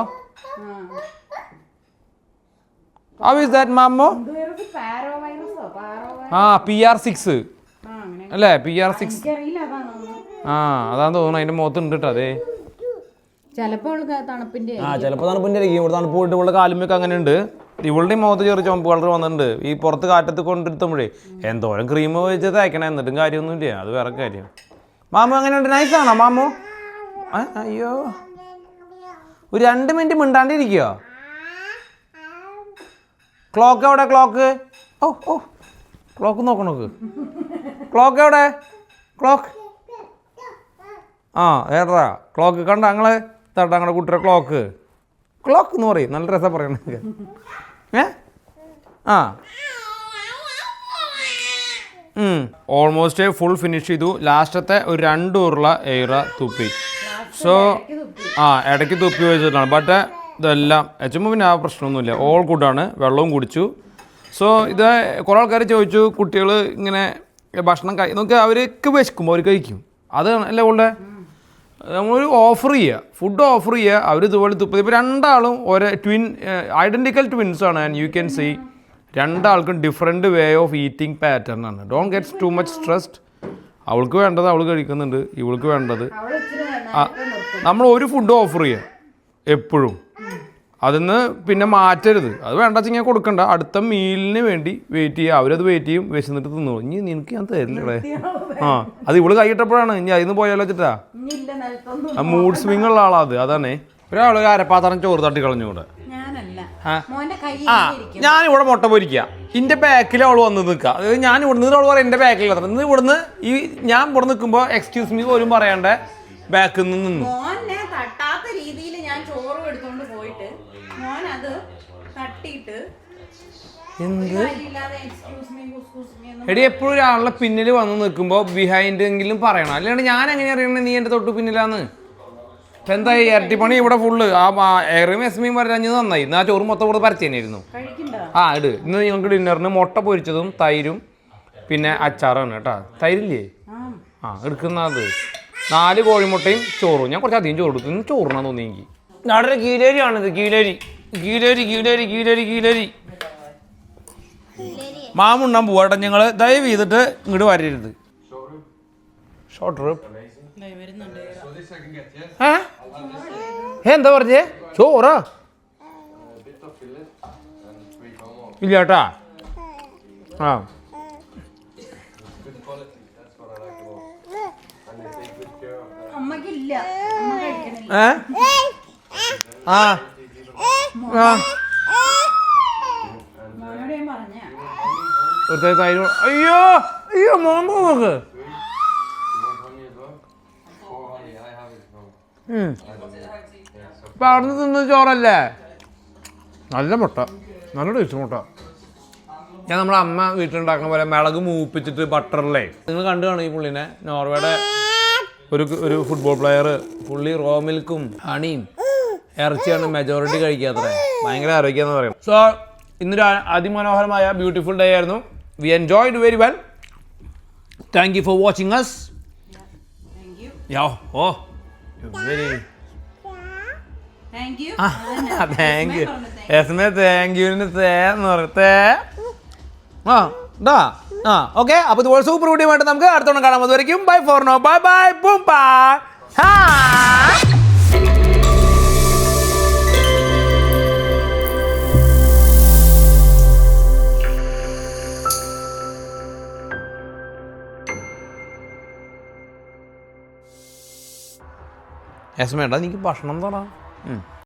A: PR6 അല്ലേ? PR6 അതാന്ന് തോന്നുന്നു. അതിന്റെ മുഖത്ത് ഉണ്ട് കേട്ടോ. അതെ, ചിലപ്പോ തണുപ്പിന്റെ ആയിരിക്കും. ഇവിടെ തണുപ്പ് പോയിട്ട് ഇവളുടെ കാലുമൊക്കെ അങ്ങനെ ഉണ്ട്. ഇവളുടെ മുഖത്ത് ചെറിയ ചുമപ്പ് കളർ വന്നിട്ടുണ്ട്. ഈ പുറത്ത് കാറ്റത്ത് കൊണ്ടിരുത്തുമ്പോഴേ എന്തോരം ക്രീം വെച്ച് തേക്കണേ, എന്നിട്ടും കാര്യമൊന്നുമില്ല. അത് വേറെ കാര്യം. മാമു അങ്ങനെ ഉണ്ട്? നൈസാണോ മാമു? അയ്യോ, ഒരു 2 മിനിറ്റ് മിണ്ടാണ്ടിരിക്കോ? ക്ലോക്ക് എവിടെ? ക്ലോക്ക് ക്ലോക്ക് നോക്ക് ക്ലോക്ക് എവിടെ ക്ലോക്ക് ആ ഏടാ ക്ലോക്ക് കണ്ട ഞങ്ങളെ തട്ടാ ഞങ്ങളുടെ കുട്ടിയുടെ ക്ലോക്ക് എന്ന് പറയും നല്ല രസം പറയണ ആ ഓൾമോസ്റ്റ് ഫുൾ ഫിനിഷ് ചെയ്തു ലാസ്റ്റത്തെ ഒരു 2 ഉരുള എയറ തുപ്പി സോ ഇടയ്ക്ക് തുപ്പി വെച്ചിട്ടാണ് ബട്ട് ഇതെല്ലാം എച്ചുമ്പോൾ പിന്നെ ആ പ്രശ്നമൊന്നുമില്ല ഓൾ ഗുഡാണ് വെള്ളവും കുടിച്ചു സോ ഇത് കുറേ ആൾക്കാർ ചോദിച്ചു കുട്ടികൾ ഇങ്ങനെ ഭക്ഷണം നോക്കി അവർക്ക് വിശക്കുമ്പോൾ അവർ കഴിക്കും അത് അല്ലേ ഉള്ളത് നമ്മളൊരു ഓഫർ ചെയ്യുക ഫുഡ് ഓഫർ ചെയ്യുക അവർ ഇതുപോലെ തുപ്പത് ഇപ്പോൾ രണ്ടാളും ഒരേ ഐഡൻറ്റിക്കൽ ട്വിൻസാണ് ആൻഡ് യു ക്യാൻ സീ രണ്ടാൾക്കും different way of eating pattern ആണ് don't gets too much stressed അവൾക്ക് വേണ്ടത് അവൾ കഴിക്കുന്നുണ്ട് ഇവൾക്ക് വേണ്ടത് നമ്മൾ ഒരു ഫുഡ് ഓഫർ ചെയ്യുക എപ്പോഴും അതിന്ന് പിന്നെ മാറ്റരുത് അത് വേണ്ട വെച്ചാൽ ഞാൻ കൊടുക്കണ്ട അടുത്ത മീലിന് വേണ്ടി വെയിറ്റ് ചെയ്യുക അവരത് വെയിറ്റ് ചെയ്യും വിശന്നിട്ട് തിന്നു ഇനി നിനക്ക് ഞാൻ തരില്ലേ അത് ഇവള് കൈയിട്ടപ്പോഴാണ് ഇനി അതിന്ന് പോയാലോ വെച്ചിട്ടാ ആ മൂഡ് സ്വിങ് ഉള്ള ആളാ അത് അതാണേ ഒരാൾ അരപ്പാത്രം ചോറ് തട്ടി കളഞ്ഞൂടെ ഞാനിവിടെ മുട്ട പൊരിക്കുക എൻ്റെ ബാക്കിൽ അവൾ വന്ന് നിൽക്കുക അതായത് ഞാൻ ഇവിടെ നിന്ന് അവൾ പറയാം എൻ്റെ ബാക്കിൽ ഇന്ന് ഇവിടുന്ന് ഞാൻ ഇവിടെ നിൽക്കുമ്പോൾ എക്സ്ക്യൂസ് മീ പോലും പറയാണ്ട് ബാക്കിൽ നിന്ന് നിന്നു എന്ത് എടി എപ്പോഴും ഒരാളുടെ പിന്നിൽ വന്ന് നിൽക്കുമ്പോൾ ബിഹൈൻഡ് എങ്കിലും പറയണം അല്ലാണ്ട് ഞാൻ എങ്ങനെ അറിയണേ നീ എൻ്റെ തൊട്ട് പിന്നിലാന്ന് ഇപ്പം എന്തായി ഇരട്ടിപ്പണി ഇവിടെ ഫുള്ള് ആ എയറും എസ്മിയും വരഞ്ഞത് നന്നായി ഇന്ന് ആ ചോറ് മൊത്തം ഇവിടെ പരത്തി തന്നെയായിരുന്നു ഇന്ന് ഞങ്ങൾക്ക് ഡിന്നറിന് മുട്ട പൊരിച്ചതും തൈരും പിന്നെ അച്ചാറാണ് കേട്ടോ തൈരില്ലേ എടുക്കുന്ന അത് 4 കോഴിമുട്ടയും ചോറും ഞാൻ കുറച്ച് അധികം ചോറ് എടുത്തു ഇന്ന് ചോറിനാന്ന് തോന്നി എനിക്ക് നാടൊരു കീലേരിയാണിത് കീലേരി മാമുണ്ണാൻ പോവാട്ടെ ഞങ്ങൾ ദയവ് ചെയ്തിട്ട് ഇങ്ങോട്ട് വരരുത് ഷോർട്ട് ട്രിപ്പ് എന്താ പറഞ്ഞേ ചോറാ ഇല്ല കേട്ടാ അയ്യോ മോൻ നോക്ക് ഇപ്പൊ അവിടുന്ന് തിന്ന ചോറല്ലേ നല്ല മുട്ട നല്ല ടേസ്റ്റ് മുട്ട ഞാൻ നമ്മളെ അമ്മ വീട്ടിലുണ്ടാക്കുന്ന പോലെ മിളക് മൂപ്പിച്ചിട്ട് ബട്ടറിലേ നിങ്ങൾ കണ്ടു കാണും ഈ പുള്ളിനെ നോർവേയുടെ ഒരു ഫുട്ബോൾ പ്ലെയർ പുള്ളി റോ മിൽക്കും ഹണിയും ഇറച്ചിയാണ് മെജോറിറ്റി കഴിക്കാത്ര ഭയങ്കര ആരോഗ്യമെന്ന് പറയും സോ ഇന്നൊരു അതിമനോഹരമായ ബ്യൂട്ടിഫുൾ ഡേ ആയിരുന്നു we enjoyed very well thank you for watching us very thank you എസ്മേ താങ്ക് യുവിന് തേന്ന് പറയും ഓക്കെ അപ്പോൾ ഇതുപോലെ സൂപ്പർ വീഡിയോമായിട്ട് നമുക്ക് അടുത്തോണം കാണാം അതുവരെയും bye for now bye bye ബും ബാ എസ്മേട്ടാ എനിക്ക് ഭക്ഷണം തരാം